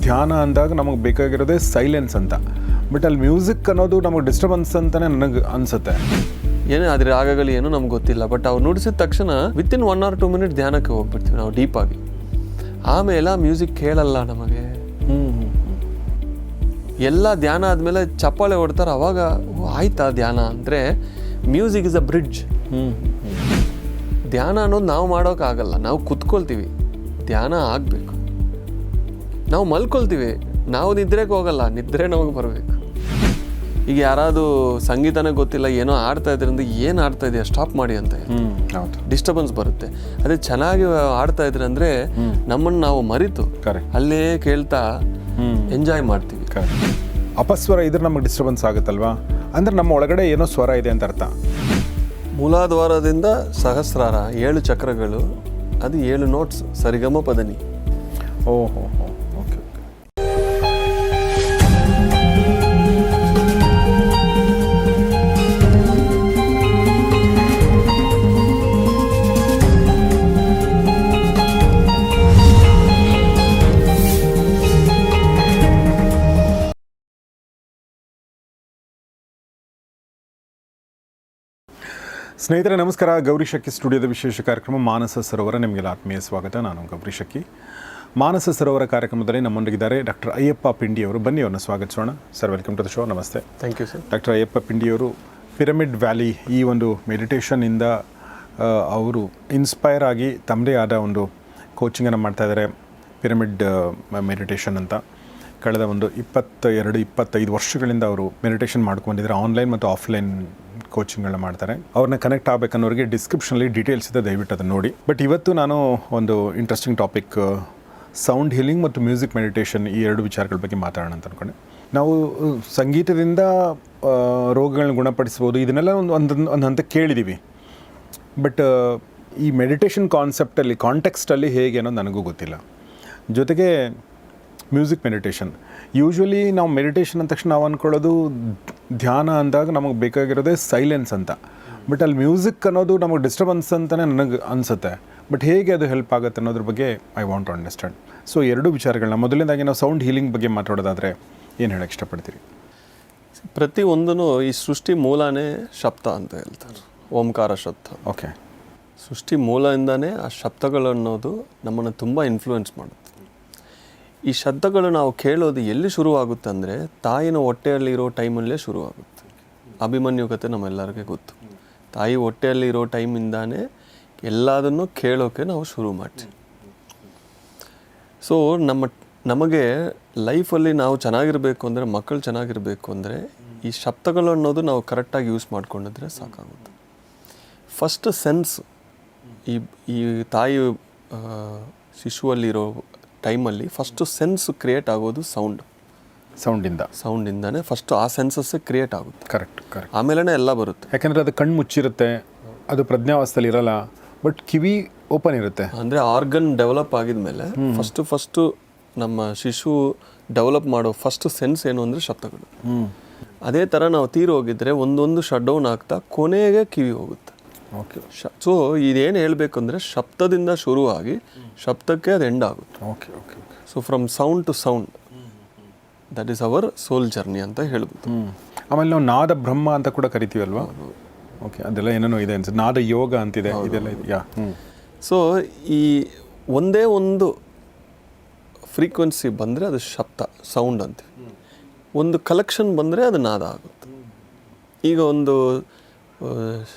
ಧ್ಯಾನ ಅಂದಾಗ ನಮಗೆ ಬೇಕಾಗಿರೋದೇ ಸೈಲೆನ್ಸ್ ಅಂತ. ಬಟ್ ಅಲ್ಲಿ ಮ್ಯೂಸಿಕ್ ಅನ್ನೋದು ನಮಗೆ ಡಿಸ್ಟರ್ಬೆನ್ಸ್ ಅಂತಲೇ ನನಗೆ ಅನಿಸುತ್ತೆ. ಏನೇ ಅದ್ರ ರಾಗಗಳು ಏನೂ ನಮ್ಗೆ ಗೊತ್ತಿಲ್ಲ, ಬಟ್ ಅವ್ರು ನುಡಿಸಿದ ತಕ್ಷಣ ವಿತಿನ್ 1 or 2 minutes ಧ್ಯಾನಕ್ಕೆ ಹೋಗ್ಬಿಡ್ತೀವಿ ನಾವು ಡೀಪಾಗಿ. ಆಮೇಲೆ ಆ ಮ್ಯೂಸಿಕ್ ಕೇಳಲ್ಲ ನಮಗೆ. ಎಲ್ಲ ಧ್ಯಾನ ಆದಮೇಲೆ ಚಪ್ಪಾಳೆ ಹೊಡ್ತಾರೆ, ಅವಾಗ ಆಯ್ತಾ ಧ್ಯಾನ ಅಂದರೆ ಮ್ಯೂಸಿಕ್ ಇಸ್ ಅ ಬ್ರಿಡ್ಜ್. ಧ್ಯಾನ ಅನ್ನೋದು ನಾವು ಮಾಡೋಕ್ಕಾಗಲ್ಲ, ನಾವು ಕುತ್ಕೊಳ್ತೀವಿ, ಧ್ಯಾನ ಆಗಬೇಕು. ನಾವು ಮಲ್ಕೊಳ್ತೀವಿ, ನಾವು ನಿದ್ರೆಗೆ ಹೋಗಲ್ಲ, ನಿದ್ರೆ ನಮಗೆ ಬರಬೇಕು. ಈಗ ಯಾರಾದರೂ ಸಂಗೀತನೇ ಗೊತ್ತಿಲ್ಲ, ಏನೋ ಆಡ್ತಾ ಇದ್ರಿಂದ ಏನು ಆಡ್ತಾ ಇದೆಯಾ ಸ್ಟಾಪ್ ಮಾಡಿ ಅಂತ ಡಿಸ್ಟರ್ಬೆನ್ಸ್ ಬರುತ್ತೆ. ಅದೇ ಚೆನ್ನಾಗಿ ಆಡ್ತಾ ಇದ್ರೆ ಅಂದರೆ ನಮ್ಮನ್ನು ನಾವು ಮರಿತು ಅಲ್ಲೇ ಕೇಳ್ತಾ ಎಂಜಾಯ್ ಮಾಡ್ತೀವಿ. ಅಪಸ್ವರ ಇದ್ರೆ ನಮಗೆ ಡಿಸ್ಟರ್ಬೆನ್ಸ್ ಆಗುತ್ತಲ್ವಾ, ಅಂದರೆ ನಮ್ಮ ಒಳಗಡೆ ಏನೋ ಸ್ವರ ಇದೆ ಅಂತ ಅರ್ಥ. ಮೂಲಾದ್ವಾರದಿಂದ ಸಹಸ್ರಾರ 7 ಚಕ್ರಗಳು, ಅದು 7 ನೋಟ್ಸ್, ಸರಿಗಮ ಪದನಿ. ಓಹೋ, ಓಕೆ. ಸ್ನೇಹಿತರೆ ನಮಸ್ಕಾರ. ಗೌರಿ ಶಕ್ಕಿ ಸ್ಟುಡಿಯೋದ ವಿಶೇಷ ಕಾರ್ಯಕ್ರಮ ಮಾನಸ ಸರೋವರ, ನಿಮಗೆಲ್ಲ ಆತ್ಮೀಯ ಸ್ವಾಗತ. ನಾನು ಗೌರಿ ಶಕ್ಕಿ. ಮಾನಸ ಸರೋವರ ಕಾರ್ಯಕ್ರಮದಲ್ಲಿ ನಮ್ಮೊಂದಿಗಿದ್ದಾರೆ ಡಾಕ್ಟರ್ ಅಯ್ಯಪ್ಪ ಪಿಂಡಿಯವರು. ಬನ್ನಿ ಅವ್ರನ್ನ ಸ್ವಾಗತಿಸೋಣ. Sir, welcome to the show. ನಮಸ್ತೆ. Thank you sir. Doctor Ayyappa ಪಿಂಡಿಯವರು ಪಿರಮಿಡ್ ವ್ಯಾಲಿ ಈ ಒಂದು ಮೆಡಿಟೇಷನ್ನಿಂದ ಅವರು ಇನ್ಸ್ಪೈರ್ ಆಗಿ ತಮ್ಮದೇ ಆದ ಒಂದು ಕೋಚಿಂಗನ್ನು ಮಾಡ್ತಾಯಿದ್ದಾರೆ, ಪಿರಮಿಡ್ ಮೆಡಿಟೇಷನ್ ಅಂತ. ಕಳೆದ ಒಂದು 22-25 ವರ್ಷಗಳಿಂದ ಅವರು ಮೆಡಿಟೇಷನ್ ಮಾಡ್ಕೊಂಡಿದ್ದಾರೆ. ಆನ್ಲೈನ್ ಮತ್ತು ಆಫ್ಲೈನ್ ಕೋಚಿಂಗ್ಗಳನ್ನ ಮಾಡ್ತಾರೆ. ಅವ್ರನ್ನ ಕನೆಕ್ಟ್ ಆಗಬೇಕನ್ನೋರಿಗೆ ಡಿಸ್ಕ್ರಿಪ್ಷನಲ್ಲಿ ಡೀಟೇಲ್ಸ್ ಇದೆ, ದಯವಿಟ್ಟು ಅದನ್ನು ನೋಡಿ. ಬಟ್ ಇವತ್ತು ನಾನು ಒಂದು ಇಂಟ್ರೆಸ್ಟಿಂಗ್ ಟಾಪಿಕ್, ಸೌಂಡ್ ಹೀಲಿಂಗ್ ಮತ್ತು ಮ್ಯೂಸಿಕ್ ಮೆಡಿಟೇಷನ್, ಈ 2 ವಿಚಾರಗಳ ಬಗ್ಗೆ ಮಾತಾಡೋಣ ಅಂತ ಅಂದ್ಕೊಂಡೆ. ನಾವು ಸಂಗೀತದಿಂದ ರೋಗಗಳನ್ನ ಗುಣಪಡಿಸ್ಬೋದು, ಇದನ್ನೆಲ್ಲ ಒಂದು ಹಂತ ಕೇಳಿದ್ದೀವಿ. ಬಟ್ ಈ ಮೆಡಿಟೇಷನ್ ಕಾನ್ಸೆಪ್ಟಲ್ಲಿ, ಕಾಂಟೆಕ್ಸ್ಟಲ್ಲಿ ಹೇಗೆ ಅನ್ನೋದು ನನಗೂ ಗೊತ್ತಿಲ್ಲ. ಜೊತೆಗೆ ಮ್ಯೂಸಿಕ್ ಮೆಡಿಟೇಷನ್, ಯೂಶ್ವಲಿ ನಾವು ಮೆಡಿಟೇಷನ್ ಅಂದ ತಕ್ಷಣ ನಾವು ಅಂದ್ಕೊಳ್ಳೋದು ಧ್ಯಾನ ಅಂದಾಗ ನಮಗೆ ಬೇಕಾಗಿರೋದೇ ಸೈಲೆನ್ಸ್ ಅಂತ. ಬಟ್ ಅಲ್ಲಿ ಮ್ಯೂಸಿಕ್ ಅನ್ನೋದು ನಮಗೆ ಡಿಸ್ಟರ್ಬೆನ್ಸ್ ಅಂತಲೇ ನನಗೆ ಅನಿಸುತ್ತೆ. ಬಟ್ ಹೇಗೆ ಅದು ಹೆಲ್ಪ್ ಆಗುತ್ತೆ ಅನ್ನೋದ್ರ ಬಗ್ಗೆ I want to understand. So 2 ವಿಚಾರಗಳನ್ನ, ಮೊದಲನೇದಾಗಿ ನಾವು ಸೌಂಡ್ ಹೀಲಿಂಗ್ ಬಗ್ಗೆ ಮಾತಾಡೋದಾದರೆ ಏನು ಹೇಳಕ್ಕೆ ಇಷ್ಟಪಡ್ತೀರಿ? ಪ್ರತಿಯೊಂದೂ ಈ ಸೃಷ್ಟಿ ಮೂಲನೇ ಶಬ್ದ ಅಂತ ಹೇಳ್ತಾರೆ, ಓಂಕಾರ ಶಬ್ದ. ಓಕೆ. ಸೃಷ್ಟಿ ಮೂಲದಿಂದನೇ ಆ ಶಬ್ದಗಳು ಅನ್ನೋದು ನಮ್ಮನ್ನು ತುಂಬ ಇನ್ಫ್ಲೂಯೆನ್ಸ್ ಮಾಡುತ್ತೆ. ಈ ಶಬ್ದಗಳು ನಾವು ಕೇಳೋದು ಎಲ್ಲಿ ಶುರುವಾಗುತ್ತೆ ಅಂದರೆ ತಾಯಿನ ಹೊಟ್ಟೆಯಲ್ಲಿರೋ ಟೈಮಲ್ಲೇ ಶುರುವಾಗುತ್ತೆ. ಅಭಿಮನ್ಯು ಕಥೆ ನಮ್ಮೆಲ್ಲರಿಗೆ ಗೊತ್ತು. ತಾಯಿ ಹೊಟ್ಟೆಯಲ್ಲಿರೋ ಟೈಮಿಂದಾನೇ ಎಲ್ಲದನ್ನು ಕೇಳೋಕ್ಕೆ ನಾವು ಶುರು ಮಾಡ್ತೀವಿ. ಸೊ ನಮಗೆ ಲೈಫಲ್ಲಿ ನಾವು ಚೆನ್ನಾಗಿರಬೇಕು ಅಂದರೆ, ಮಕ್ಕಳು ಚೆನ್ನಾಗಿರಬೇಕು ಅಂದರೆ ಈ ಶಬ್ದಗಳು ಅನ್ನೋದು ನಾವು ಕರೆಕ್ಟಾಗಿ ಯೂಸ್ ಮಾಡ್ಕೊಂಡಿದ್ರೆ ಸಾಕಾಗುತ್ತೆ. ಫಸ್ಟ್ ಸೆನ್ಸ್, ಈ ತಾಯಿ ಶಿಶುವಲ್ಲಿರೋ ಟೈಮಲ್ಲಿ ಫಸ್ಟು ಸೆನ್ಸ್ ಕ್ರಿಯೇಟ್ ಆಗೋದು ಸೌಂಡಿಂದಾನೇ ಫಸ್ಟ್ ಆ ಸೆನ್ಸಸ್ಸೇ ಕ್ರಿಯೇಟ್ ಆಗುತ್ತೆ. ಕರೆಕ್ಟ್. ಆಮೇಲೆ ಎಲ್ಲ ಬರುತ್ತೆ. ಯಾಕೆಂದರೆ ಅದು ಕಣ್ಣು ಮುಚ್ಚಿರುತ್ತೆ, ಅದು ಪ್ರಜ್ಞಾವಸ್ಥೆಯಲ್ಲಿ ಇರಲ್ಲ, ಬಟ್ ಕಿವಿ ಓಪನ್ ಇರುತ್ತೆ. ಅಂದರೆ ಆರ್ಗನ್ ಡೆವಲಪ್ ಆಗಿದ್ಮೇಲೆ ಫಸ್ಟು ನಮ್ಮ ಶಿಶು ಡೆವಲಪ್ ಮಾಡೋ ಫಸ್ಟ್ ಸೆನ್ಸ್ ಏನು ಅಂದರೆ ಶಬ್ದಗಳು. ಅದೇ ಥರ ನಾವು ಹೋಗಿದ್ರೆ ಒಂದೊಂದು ಶಟ್ ಡೌನ್ ಆಗ್ತಾ ಕೊನೆಗೆ ಕಿವಿ ಹೋಗುತ್ತೆ. ಓಕೆ. ಸೊ ಇದೇನು ಹೇಳಬೇಕು ಅಂದರೆ ಶಬ್ದದಿಂದ ಶುರುವಾಗಿ ಶಬ್ದಕ್ಕೆ ಅದು ಎಂಡ್ ಆಗುತ್ತೆ. Okay. So from sound to sound, that is our soul journey ಅಂತ ಹೇಳ್ಬೋದು. ಆಮೇಲೆ ನಾವು ನಾದ ಬ್ರಹ್ಮ ಅಂತ ಕೂಡ ಕರಿತೀವಲ್ವಾ? ಓಕೆ. ಅದೆಲ್ಲ ಏನೇನೋ ಇದೆ ಅನ್ಸುತ್ತೆ, ನಾದ ಯೋಗ ಅಂತಿದೆ, ಇದೆಲ್ಲ ಇದೆಯಾ? ಸೊ ಈ ಒಂದೇ ಒಂದು ಫ್ರೀಕ್ವೆನ್ಸಿ ಬಂದರೆ ಅದು ಶಬ್ದ, ಸೌಂಡ್ ಅಂತೀವಿ. ಒಂದು ಕಲೆಕ್ಷನ್ ಬಂದರೆ ಅದು ನಾದ ಆಗುತ್ತೆ. ಈಗ ಒಂದು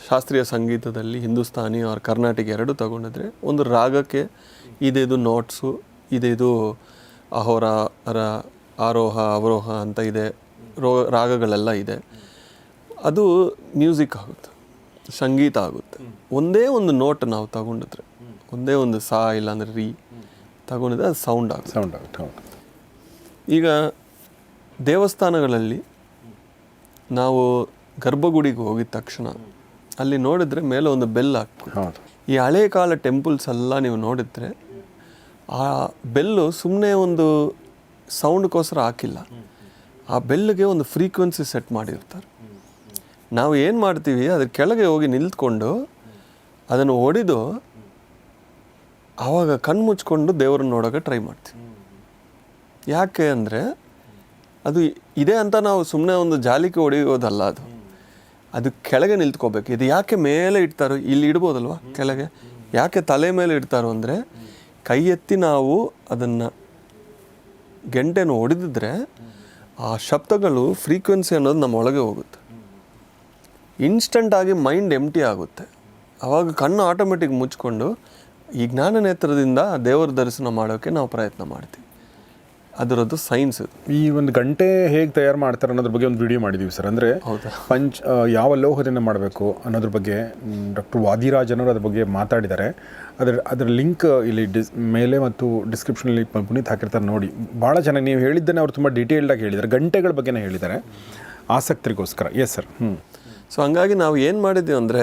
ಶಾಸ್ತ್ರೀಯ ಸಂಗೀತದಲ್ಲಿ ಹಿಂದೂಸ್ತಾನಿ ಆರ್ ಕರ್ನಾಟಕ 2 ತಗೊಂಡಿದ್ರೆ, ಒಂದು ರಾಗಕ್ಕೆ ಇದು ನೋಟ್ಸು, ಇದು ಆರೋಹ ಅವರೋಹ ಅಂತ ಇದೆ, ರಾಗಗಳೆಲ್ಲ ಇದೆ. ಅದು ಮ್ಯೂಸಿಕ್ ಆಗುತ್ತೆ, ಸಂಗೀತ ಆಗುತ್ತೆ. ಒಂದೇ ಒಂದು ನೋಟ್ ನಾವು ತಗೊಂಡಿದ್ರೆ, ಒಂದೇ ಒಂದು ಸಾ ಇಲ್ಲಾಂದರೆ ರೀ ತಗೊಂಡಿದ್ರೆ ಅದು ಸೌಂಡ್ ಆಗುತ್ತೆ. ಈಗ ದೇವಸ್ಥಾನಗಳಲ್ಲಿ ನಾವು ಗರ್ಭಗುಡಿಗೆ ಹೋಗಿದ ತಕ್ಷಣ ಅಲ್ಲಿ ನೋಡಿದ್ರೆ ಮೇಲೆ ಒಂದು ಬೆಲ್ ಹಾಕ್ಬೋದು. ಈ ಹಳೆ ಕಾಲ ಟೆಂಪಲ್ಸ್ ಎಲ್ಲ ನೀವು ನೋಡಿದ್ರೆ ಆ ಬೆಲ್ಲು ಸುಮ್ಮನೆ ಒಂದು ಸೌಂಡ್ಗೋಸ್ಕರ ಹಾಕಿಲ್ಲ, ಆ ಬೆಲ್ಗೆ ಒಂದು ಫ್ರೀಕ್ವೆನ್ಸಿ ಸೆಟ್ ಮಾಡಿರ್ತಾರೆ. ನಾವು ಏನು ಮಾಡ್ತೀವಿ, ಅದ್ರ ಕೆಳಗೆ ಹೋಗಿ ನಿಂತ್ಕೊಂಡು ಅದನ್ನು ಹೊಡೆದು ಆವಾಗ ಕಣ್ಣು ಮುಚ್ಕೊಂಡು ದೇವರನ್ನ ನೋಡೋಕೆ ಟ್ರೈ ಮಾಡ್ತೀವಿ. ಯಾಕೆ ಅಂದರೆ ಅದು ಇದೆ ಅಂತ ನಾವು ಸುಮ್ಮನೆ ಒಂದು ಜಾಲಿಕೆ ಹೊಡೆಯೋದಲ್ಲ, ಅದು ಕೆಳಗೆ ನಿಲ್ತ್ಕೋಬೇಕು. ಇದು ಯಾಕೆ ಮೇಲೆ ಇಡ್ತಾರೋ, ಇಲ್ಲಿ ಇಡ್ಬೋದಲ್ವ ಕೆಳಗೆ, ಯಾಕೆ ತಲೆ ಮೇಲೆ ಇಡ್ತಾರೋ ಅಂದರೆ ಕೈ ಎತ್ತಿ ನಾವು ಅದನ್ನು ಗೆಂಟೆನ ಹೊಡೆದಿದ್ರೆ ಆ ಶಬ್ದಗಳು ಫ್ರೀಕ್ವೆನ್ಸಿ ಅನ್ನೋದು ನಮ್ಮ ಒಳಗೆ ಹೋಗುತ್ತೆ. ಇನ್ಸ್ಟಂಟಾಗಿ ಮೈಂಡ್ ಎಂಟಿ ಆಗುತ್ತೆ. ಆವಾಗ ಕಣ್ಣು ಆಟೋಮೆಟಿಕ್ ಮುಚ್ಕೊಂಡು ಈ ಜ್ಞಾನ ನೇತ್ರದಿಂದ ದೇವರ ದರ್ಶನ ಮಾಡೋಕ್ಕೆ ನಾವು ಪ್ರಯತ್ನ ಮಾಡ್ತೀವಿ. ಅದರದ್ದು ಸೈನ್ಸ್. ಈ ಒಂದು ಗಂಟೆ ಹೇಗೆ ತಯಾರು ಮಾಡ್ತಾರೆ ಅನ್ನೋದ್ರ ಬಗ್ಗೆ ಒಂದು ವಿಡಿಯೋ ಮಾಡಿದ್ದೀವಿ ಸರ್. ಅಂದರೆ ಯಾವ ಲೋಹದಿಂದ ಮಾಡಬೇಕು ಅನ್ನೋದ್ರ ಬಗ್ಗೆ ಡಾಕ್ಟರ್ ವಾದಿರಾಜ್ ಅನ್ನೋರು ಅದ್ರ ಬಗ್ಗೆ ಮಾತಾಡಿದ್ದಾರೆ. ಅದರ ಲಿಂಕ್ ಇಲ್ಲಿ ಮೇಲೆ ಮತ್ತು ಡಿಸ್ಕ್ರಿಪ್ಷನಲ್ಲಿ ಪುನೀತ್ ಹಾಕಿರ್ತಾರೆ ನೋಡಿ. ಭಾಳ ಚೆನ್ನಾಗಿ ನೀವು ಹೇಳಿದ್ದನ್ನೇ ಅವ್ರು ತುಂಬ ಡೀಟೇಲ್ಡಾಗಿ ಹೇಳಿದ್ದಾರೆ, ಗಂಟೆಗಳ ಬಗ್ಗೆನೇ ಹೇಳಿದ್ದಾರೆ ಆಸಕ್ತರಿಗೋಸ್ಕರ. Yes sir. ಸೊ ಹಂಗಾಗಿ ನಾವು ಏನು ಮಾಡಿದ್ದೀವಿ ಅಂದರೆ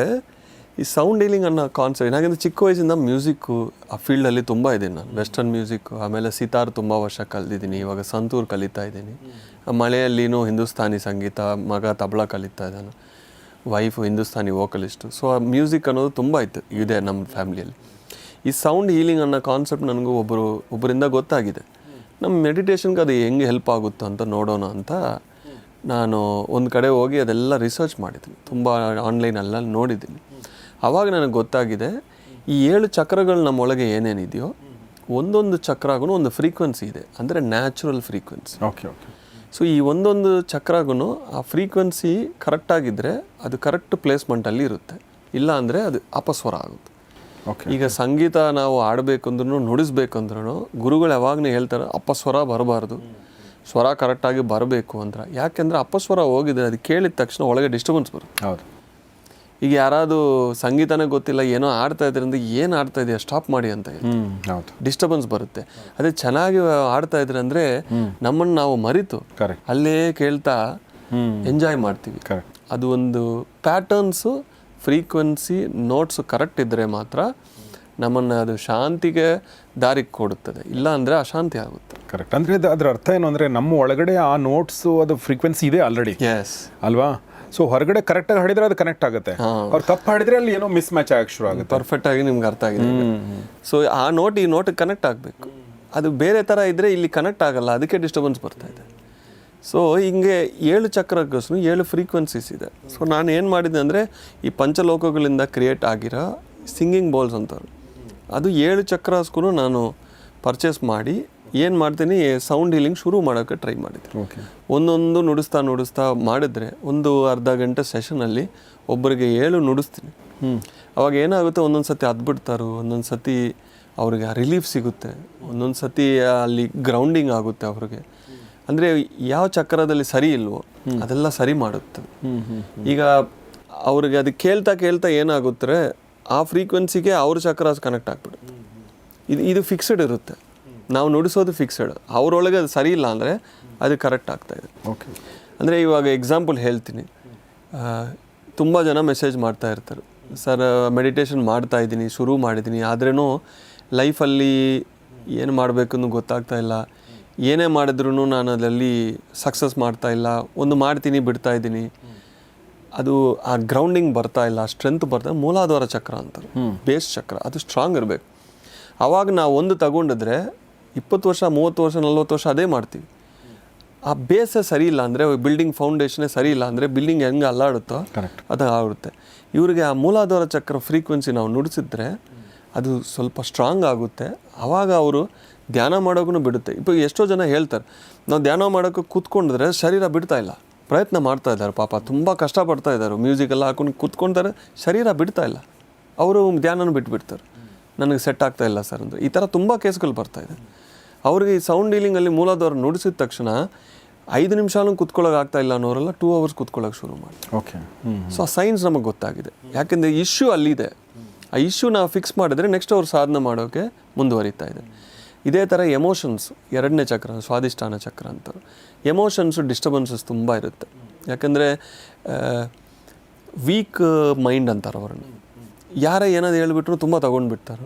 ಈ ಸೌಂಡ್ ಹೀಲಿಂಗ್ ಅನ್ನೋ ಕಾನ್ಸೆಪ್ಟ್, ಯಾಕೆಂದರೆ ಚಿಕ್ಕ ವಯಸ್ಸಿಂದ ಮ್ಯೂಸಿಕ್ಕು ಆ ಫೀಲ್ಡಲ್ಲಿ ತುಂಬ ಇದ್ದೀನಿ ನಾನು. ವೆಸ್ಟರ್ನ್ ಮ್ಯೂಸಿಕ್ಕು, ಆಮೇಲೆ ಸಿತಾರ್ ತುಂಬ ವರ್ಷ ಕಲಿತಿದ್ದೀನಿ. ಇವಾಗ ಸಂತೂರ್ ಕಲಿತಾ ಇದ್ದೀನಿ. ಮಳೆಯಲ್ಲಿನೂ ಹಿಂದೂಸ್ತಾನಿ ಸಂಗೀತ, ಮಗ ತಬಲಾ ಕಲಿತಾ ಇದ್ದಾನೆ, ವೈಫು ಹಿಂದೂಸ್ತಾನಿ ವೋಕಲಿಸ್ಟು. ಸೊ ಆ ಮ್ಯೂಸಿಕ್ ಅನ್ನೋದು ತುಂಬ ಇದೆ ನಮ್ಮ ಫ್ಯಾಮಿಲಿಯಲ್ಲಿ. ಈ ಸೌಂಡ್ ಹೀಲಿಂಗ್ ಅನ್ನೋ ಕಾನ್ಸೆಪ್ಟ್ ನನಗೂ ಒಬ್ಬರಿಂದ ಗೊತ್ತಾಗಿದೆ. ನಮ್ಮ ಮೆಡಿಟೇಷನ್ಗೆ ಅದು ಹೆಂಗೆ ಹೆಲ್ಪ್ ಆಗುತ್ತೋ ಅಂತ ನೋಡೋಣ ಅಂತ ನಾನು ಒಂದು ಕಡೆ ಹೋಗಿ ಅದೆಲ್ಲ ರಿಸರ್ಚ್ ಮಾಡಿದ್ದೀನಿ, ತುಂಬ ಆನ್ಲೈನೆಲ್ಲ ನೋಡಿದ್ದೀನಿ. ಆವಾಗ ನನಗೆ ಗೊತ್ತಾಗಿದೆ ಈ 7 ಚಕ್ರಗಳು ನಮ್ಮೊಳಗೆ ಏನೇನಿದೆಯೋ ಒಂದೊಂದು ಚಕ್ರಾಗೂ ಒಂದು ಫ್ರೀಕ್ವೆನ್ಸಿ ಇದೆ, ಅಂದರೆ natural frequency. Okay okay. So ಈ ಒಂದೊಂದು ಚಕ್ರಾಗೂ ಆ ಫ್ರೀಕ್ವೆನ್ಸಿ ಕರೆಕ್ಟಾಗಿದ್ದರೆ ಅದು ಕರೆಕ್ಟ್ ಪ್ಲೇಸ್ಮೆಂಟಲ್ಲಿ ಇರುತ್ತೆ, ಇಲ್ಲ ಅಂದರೆ ಅದು ಅಪಸ್ವರ ಆಗುತ್ತೆ. ಓಕೆ. ಈಗ ಸಂಗೀತ ನಾವು ಆಡಬೇಕಂದ್ರೂ ನುಡಿಸ್ಬೇಕಂದ್ರೂ ಗುರುಗಳು ಯಾವಾಗಲೂ ಹೇಳ್ತಾರೆ ಅಪಸ್ವರ ಬರಬಾರ್ದು, ಸ್ವರ ಕರೆಕ್ಟಾಗಿ ಬರಬೇಕು ಅಂತ. ಯಾಕೆಂದರೆ ಅಪಸ್ವರ ಹೋಗಿದ್ರೆ ಅದು ಕೇಳಿದ ತಕ್ಷಣ ಒಳಗೆ ಡಿಸ್ಟರ್ಬೆನ್ಸ್ ಬರುತ್ತೆ. ಹೌದು. ಈಗ ಯಾರಾದರೂ ಸಂಗೀತನೇ ಗೊತ್ತಿಲ್ಲ, ಏನೋ ಆಡ್ತಾ ಇದ್ರಿಂದ ಏನು ಆಡ್ತಾ ಇದೆಯಾ ಸ್ಟಾಪ್ ಮಾಡಿ ಅಂತ ಹೇಳಿ ಹೌದು, ಡಿಸ್ಟರ್ಬೆನ್ಸ್ ಬರುತ್ತೆ. ಅದೇ ಚೆನ್ನಾಗಿ ಆಡ್ತಾ ಇದ್ರೆ ಅಂದರೆ ನಮ್ಮನ್ನು ನಾವು ಮರಿತು ಅಲ್ಲೇ ಕೇಳ್ತಾ ಎಂಜಾಯ್ ಮಾಡ್ತೀವಿ. ಅದು ಒಂದು ಪ್ಯಾಟರ್ನ್ಸು, ಫ್ರೀಕ್ವೆನ್ಸಿ, ನೋಟ್ಸು ಕರೆಕ್ಟ್ ಇದ್ದರೆ ಮಾತ್ರ ನಮ್ಮನ್ನು ಅದು ಶಾಂತಿಗೆ ದಾರಿಗೆ ಕೊಡುತ್ತದೆ, ಇಲ್ಲ ಅಂದರೆ ಅಶಾಂತಿ ಆಗುತ್ತೆ. ಕರೆಕ್ಟ್. ಅಂದರೆ ಅದರ ಅರ್ಥ ಏನು ಅಂದರೆ ನಮ್ಮ ಒಳಗಡೆ ಆ ನೋಟ್ಸು ಅದು ಫ್ರೀಕ್ವೆನ್ಸಿ ಇದೆ ಆಲ್ರೆಡಿ. ಎಸ್ ಅಲ್ವಾ? ಸೊ ಹೊರಗಡೆ ಕರೆಕ್ಟಾಗಿ ಹಾಡಿದ್ರೆ ಅದು ಕನೆಕ್ಟ್ ಆಗುತ್ತೆ, ಅವ್ರು ತಪ್ಪು ಹಾಡಿದ್ರೆ ಅಲ್ಲಿ ಏನೋ ಮಿಸ್ ಮ್ಯಾಚ್ ಆಗಕ್ಕೆ ಶುರು ಆಗುತ್ತೆ. ಪರ್ಫೆಕ್ಟಾಗಿ ನಿಮ್ಗೆ ಅರ್ಥ ಆಗಿದೆ. ಸೊ ಆ ನೋಟ್ ಈ ನೋಟಿಗೆ ಕನೆಕ್ಟ್ ಆಗಬೇಕು. ಅದು ಬೇರೆ ಥರ ಇದ್ದರೆ ಇಲ್ಲಿ ಕನೆಕ್ಟ್ ಆಗಲ್ಲ, ಅದಕ್ಕೆ ಡಿಸ್ಟರ್ಬೆನ್ಸ್ ಬರ್ತಾ ಇದೆ. ಸೊ ಹಿಂಗೆ 7 ಚಕ್ರಕ್ಕೂ 7 ಫ್ರೀಕ್ವೆನ್ಸೀಸ್ ಇದೆ. ಸೊ ನಾನು ಏನು ಮಾಡಿದ್ದೆ ಅಂದರೆ ಈ ಪಂಚಲೋಕಗಳಿಂದ ಕ್ರಿಯೇಟ್ ಆಗಿರೋ ಸಿಂಗಿಂಗ್ ಬೌಲ್ಸ್ ಅಂತಾರೆ, ಅದು 7 ಚಕ್ರಸ್ಗೂ ನಾನು ಪರ್ಚೇಸ್ ಮಾಡಿ ಏನು ಮಾಡ್ತೀನಿ, ಸೌಂಡ್ ಹೀಲಿಂಗ್ ಶುರು ಮಾಡೋಕ್ಕೆ ಟ್ರೈ ಮಾಡಿದ್ದೆ. ಒಂದೊಂದು ನುಡಿಸ್ತಾ ಮಾಡಿದ್ರೆ ಒಂದು ಅರ್ಧ ಗಂಟೆ ಸೆಷನಲ್ಲಿ ಒಬ್ಬರಿಗೆ 7 ನುಡಿಸ್ತೀನಿ. ಅವಾಗ ಏನಾಗುತ್ತೆ, ಒಂದೊಂದು ಸತಿ ಹತ್ಬಿಡ್ತಾರೋ, ಒಂದೊಂದು ಸತಿ ಅವ್ರಿಗೆ ರಿಲೀಫ್ ಸಿಗುತ್ತೆ, ಒಂದೊಂದು ಸತಿ ಅಲ್ಲಿ ಗ್ರೌಂಡಿಂಗ್ ಆಗುತ್ತೆ ಅವ್ರಿಗೆ. ಅಂದರೆ ಯಾವ ಚಕ್ರದಲ್ಲಿ ಸರಿ ಇಲ್ವೋ ಅದೆಲ್ಲ ಸರಿ ಮಾಡುತ್ತೆ. ಈಗ ಅವ್ರಿಗೆ ಅದು ಕೇಳ್ತಾ ಏನಾಗುತ್ತೆ, ಆ ಫ್ರೀಕ್ವೆನ್ಸಿಗೆ ಅವ್ರ ಚಕ್ರ ಕನೆಕ್ಟ್ ಆಗಿಬಿಡುತ್ತೆ. ಇದು ಫಿಕ್ಸ್ಡ್ ಇರುತ್ತೆ, ನಾವು ನುಡಿಸೋದು ಫಿಕ್ಸೆಡ್. ಅವರೊಳಗೆ ಅದು ಸರಿ ಇಲ್ಲ ಅಂದರೆ ಅದು ಕರೆಕ್ಟ್ ಆಗ್ತಾಯಿದೆ. ಓಕೆ. ಅಂದರೆ ಇವಾಗ ಎಕ್ಸಾಂಪಲ್ ಹೇಳ್ತೀನಿ, ತುಂಬ ಜನ ಮೆಸೇಜ್ ಮಾಡ್ತಾ ಇರ್ತಾರೆ, ಸರ್ ಮೆಡಿಟೇಷನ್ ಮಾಡ್ತಾಯಿದ್ದೀನಿ, ಶುರು ಮಾಡಿದ್ದೀನಿ, ಆದ್ರೂ ಲೈಫಲ್ಲಿ ಏನು ಮಾಡಬೇಕನ್ನು ಗೊತ್ತಾಗ್ತಾ ಇಲ್ಲ, ಏನೇ ಮಾಡಿದ್ರೂ ನಾನು ಅದರಲ್ಲಿ ಸಕ್ಸಸ್ ಮಾಡ್ತಾಯಿಲ್ಲ, ಒಂದು ಮಾಡ್ತೀನಿ ಬಿಡ್ತಾಯಿದ್ದೀನಿ, ಅದು ಆ ಗ್ರೌಂಡಿಂಗ್ ಬರ್ತಾ ಇಲ್ಲ, ಸ್ಟ್ರೆಂತ್ ಬರ್ತಾ. ಮೂಲಾಧಾರ ಚಕ್ರ ಅಂತಾರೆ, ಬೇಸ್ ಚಕ್ರ, ಅದು ಸ್ಟ್ರಾಂಗ್ ಇರಬೇಕು. ಆವಾಗ ನಾವು ಒಂದು ತಗೊಂಡಿದ್ರೆ 20 ವರ್ಷ 30 ವರ್ಷ 40 ವರ್ಷ ಅದೇ ಮಾಡ್ತೀವಿ. ಆ ಬೇಸೇ ಸರಿ ಇಲ್ಲ ಅಂದರೆ, ಬಿಲ್ಡಿಂಗ್ ಫೌಂಡೇಶನೇ ಸರಿ ಇಲ್ಲ ಅಂದರೆ ಬಿಲ್ಡಿಂಗ್ ಹೆಂಗೆ ಅಲ್ಲಾಡುತ್ತೋ ಅದು ಆಗುತ್ತೆ. ಇವರಿಗೆ ಆ ಮೂಲಾಧಾರ ಚಕ್ರ ಫ್ರೀಕ್ವೆನ್ಸಿ ನಾವು ನುಡಿಸಿದ್ರೆ ಅದು ಸ್ವಲ್ಪ ಸ್ಟ್ರಾಂಗ್ ಆಗುತ್ತೆ. ಆವಾಗ ಅವರು ಧ್ಯಾನ ಮಾಡೋಕ್ಕೂ ಬಿಡುತ್ತೆ. ഇപ്പോൾ ಎಷ್ಟೋ ಜನ ಹೇಳ್ತಾರೆ, ನಾವು ಧ್ಯಾನ ಮಾಡೋಕ್ಕೆ ಕೂತ್ಕೊಂಡಿದ್ರೆ ಶರೀರ ಬಿಡ್ತಾ ಇಲ್ಲ, ಪ್ರಯತ್ನ ಮಾಡ್ತಾ ಇದ್ದಾರೆ, ಪಾಪ ತುಂಬ ಕಷ್ಟಪಡ್ತಾ ಇದ್ದಾರೆ, ಮ್ಯೂಸಿಕೆಲ್ಲ ಹಾಕೊಂಡು ಕೂತ್ಕೊಳ್ತಾರೆ, ಶರೀರ ಬಿಡ್ತಾ ಇಲ್ಲ, ಅವರು ಧ್ಯಾನನೂ ಬಿಟ್ಬಿಡ್ತಾರೆ, ನನಗೆ ಸೆಟ್ ಆಗ್ತಾ ಇಲ್ಲ ಸರ್ ಅಂದರೆ. ಈ ಥರ ತುಂಬ ಕೇಸ್ಗಳು ಬರ್ತಾಯಿದೆ. ಅವ್ರಿಗೆ ಈ ಸೌಂಡ್ ಹೀಲಿಂಗಲ್ಲಿ ಮೂಲಾಧಾರ ನುಡಿಸಿದ ತಕ್ಷಣ 5 ನಿಮಿಷನೂ ಕೂತ್ಕೊಳ್ಳೋಕೆ ಆಗ್ತಾ ಇಲ್ಲ ಅನ್ನೋರೆಲ್ಲ 2 hours ಕೂತ್ಕೊಳ್ಳೋಕೆ ಶುರು ಮಾಡಿ. ಓಕೆ. ಸೊ ಆ ಸೈನ್ಸ್ ನಮಗೆ ಗೊತ್ತಾಗಿದೆ. ಯಾಕೆಂದರೆ ಇಶ್ಯೂ ಅಲ್ಲಿದೆ, ಆ ಇಶ್ಯೂ ನಾವು ಫಿಕ್ಸ್ ಮಾಡಿದ್ರೆ ನೆಕ್ಸ್ಟ್ ಅವ್ರು ಸಾಧನೆ ಮಾಡೋಕ್ಕೆ ಮುಂದುವರಿತಾ ಇದೆ. ಇದೇ ಥರ ಎಮೋಷನ್ಸ್, 2ನೇ ಚಕ್ರ ಸ್ವಾಧಿಷ್ಠಾನ ಚಕ್ರ ಅಂತಾರೆ. ಎಮೋಷನ್ಸು ಡಿಸ್ಟರ್ಬೆನ್ಸಸ್ ತುಂಬ ಇರುತ್ತೆ. ಯಾಕೆಂದರೆ ವೀಕ್ ಮೈಂಡ್ ಅಂತಾರೆ ಅವ್ರನ್ನ. ಯಾರೇ ಏನಾದ್ರು ಹೇಳ್ಬಿಟ್ರು ತುಂಬ ತೊಗೊಂಡ್ಬಿಡ್ತಾರೆ.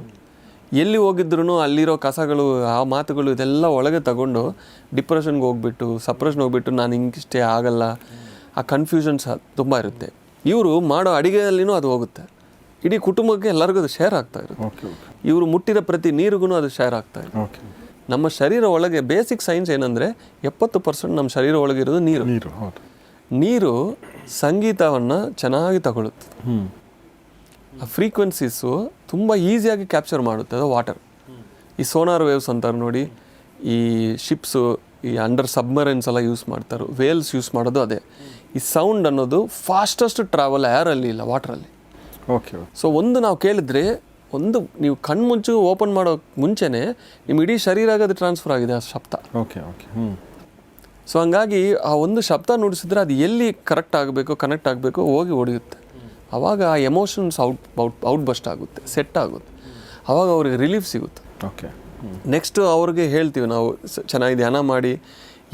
ಎಲ್ಲಿ ಹೋಗಿದ್ರು ಅಲ್ಲಿರೋ ಕಸಗಳು, ಆ ಮಾತುಗಳು ಇದೆಲ್ಲ ಒಳಗೆ ತಗೊಂಡು ಡಿಪ್ರೆಷನ್ಗೆ ಹೋಗ್ಬಿಟ್ಟು, ಸಪ್ರೆಷನ್ ಹೋಗ್ಬಿಟ್ಟು, ನಾನು ಹಿಂಗಿಷ್ಟೇ ಆಗಲ್ಲ, ಆ ಕನ್ಫ್ಯೂಷನ್ಸ್ ತುಂಬ ಇರುತ್ತೆ. ಇವರು ಮಾಡೋ ಅಡುಗೆಯಲ್ಲಿನೂ ಅದು ಹೋಗುತ್ತೆ, ಇಡೀ ಕುಟುಂಬಕ್ಕೆ ಎಲ್ಲರಿಗೂ ಅದು ಶೇರ್ ಆಗ್ತಾ ಇರುತ್ತೆ. ಇವರು ಮುಟ್ಟಿರೋ ಪ್ರತಿ ನೀರಿಗೂ ಅದು ಶೇರ್ ಆಗ್ತಾ ಇದೆ. ನಮ್ಮ ಶರೀರ ಒಳಗೆ ಬೇಸಿಕ್ ಸೈನ್ಸ್ ಏನಂದರೆ 70% ನಮ್ಮ ಶರೀರ ಒಳಗಿರೋದು ನೀರು. ಹೌದು. ನೀರು ಸಂಗೀತವನ್ನು ಚೆನ್ನಾಗಿ ತಗೊಳುತ್ತೆ. ಆ ಫ್ರೀಕ್ವೆನ್ಸೀಸು ತುಂಬ ಈಸಿಯಾಗಿ ಕ್ಯಾಪ್ಚರ್ ಮಾಡುತ್ತೆ ಅದು ವಾಟರ್. ಈ ಸೋನಾರ್ ವೇವ್ಸ್ ಅಂತಾರೆ ನೋಡಿ, ಈ ಶಿಪ್ಸು, ಈ ಅಂಡರ್ ಸಬ್ಮರೈನ್ಸ್ ಎಲ್ಲ ಯೂಸ್ ಮಾಡ್ತಾರೆ, ವೇಲ್ಸ್ ಯೂಸ್ ಮಾಡೋದು ಅದೇ. ಈ ಸೌಂಡ್ ಅನ್ನೋದು ಫಾಸ್ಟೆಸ್ಟ್ ಟ್ರಾವೆಲ್ ಏರಲ್ಲಿ ಇಲ್ಲ, ವಾಟ್ರಲ್ಲಿ. ಓಕೆ. ಸೊ ಒಂದು ನಾವು ಕೇಳಿದ್ರೆ, ಒಂದು ನೀವು ಕಣ್ಮುಂಚು ಓಪನ್ ಮಾಡೋ ಮುಂಚೆನೇ ನಿಮ್ಮ ಇಡೀ ಶರೀರ ಅದು ಟ್ರಾನ್ಸ್ಫರ್ ಆಗಿದೆ ಆ ಶಬ್ದ. ಓಕೆ. ಸೊ ಹಂಗಾಗಿ ಆ ಒಂದು ಶಬ್ದ ನುಡಿಸಿದ್ರೆ ಅದು ಎಲ್ಲಿ ಕರೆಕ್ಟ್ ಆಗಬೇಕು, ಕನೆಕ್ಟ್ ಆಗಬೇಕು ಹೋಗಿ ಹೊಡೆಯುತ್ತೆ. ಆವಾಗ ಆ ಎಮೋಷನ್ಸ್ ಔಟ್ ಬಸ್ಟ್ ಆಗುತ್ತೆ, ಸೆಟ್ ಆಗುತ್ತೆ. ಆವಾಗ ಅವ್ರಿಗೆ ರಿಲೀಫ್ ಸಿಗುತ್ತೆ. ಓಕೆ. ನೆಕ್ಸ್ಟು ಅವ್ರಿಗೆ ಹೇಳ್ತೀವಿ ನಾವು, ಚೆನ್ನಾಗಿ ಧ್ಯಾನ ಮಾಡಿ,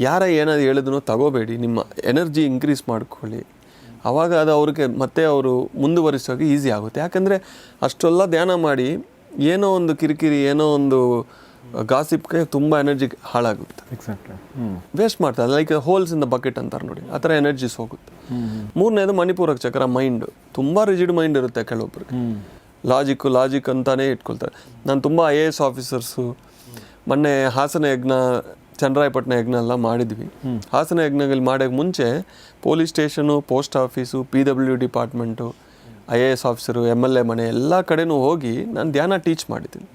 ಯಾರ ಏನಾದ್ರು ಹೇಳಿದ್ರು ತಗೋಬೇಡಿ, ನಿಮ್ಮ ಎನರ್ಜಿ ಇನ್ಕ್ರೀಸ್ ಮಾಡ್ಕೊಳ್ಳಿ. ಆವಾಗ ಅದು ಅವ್ರಿಗೆ ಮತ್ತೆ ಅವರು ಮುಂದುವರಿಸೋಕೆ ಈಸಿ ಆಗುತ್ತೆ. ಯಾಕಂದರೆ ಅಷ್ಟೆಲ್ಲ ಧ್ಯಾನ ಮಾಡಿ ಏನೋ ಒಂದು ಕಿರಿಕಿರಿ, ಏನೋ ಒಂದು ಗಾಸಿಪ್ಗೆ ತುಂಬ ಎನರ್ಜಿ ಹಾಳಾಗುತ್ತೆ. ಎಕ್ಸಾಕ್ಟ್ಲಿ. ವೇಸ್ಟ್ ಮಾಡ್ತಾರೆ. Like holes in the bucket ಅಂತಾರೆ ನೋಡಿ, ಆ ಥರ ಎನರ್ಜೀಸ್ ಹೋಗುತ್ತೆ. ಮೂರನೇದು ಮಣಿಪೂರಕ ಚಕ್ರ, ಮೈಂಡು. ತುಂಬ ರಿಜಿಡ್ ಮೈಂಡ್ ಇರುತ್ತೆ ಕೆಲವೊಬ್ರಿಗೆ. ಲಾಜಿಕ್ ಅಂತಾನೆ ಇಟ್ಕೊಳ್ತಾರೆ. ನಾನು ತುಂಬ IAS ಆಫೀಸರ್ಸು, ಮೊನ್ನೆ ಹಾಸನ ಯಜ್ಞ, ಚನ್ನರಾಯಪಟ್ಟಣ ಯಜ್ಞ ಎಲ್ಲ ಮಾಡಿದ್ವಿ. ಹಾಸನ ಯಜ್ಞಗಳಲ್ಲಿ ಮಾಡೋಕ್ಕೆ ಮುಂಚೆ police station, post office, PW department, IAS officer, MLA ಮನೆ ಎಲ್ಲ ಕಡೆನೂ ಹೋಗಿ ನಾನು ಧ್ಯಾನ ಟೀಚ್ ಮಾಡಿದ್ದೀನಿ.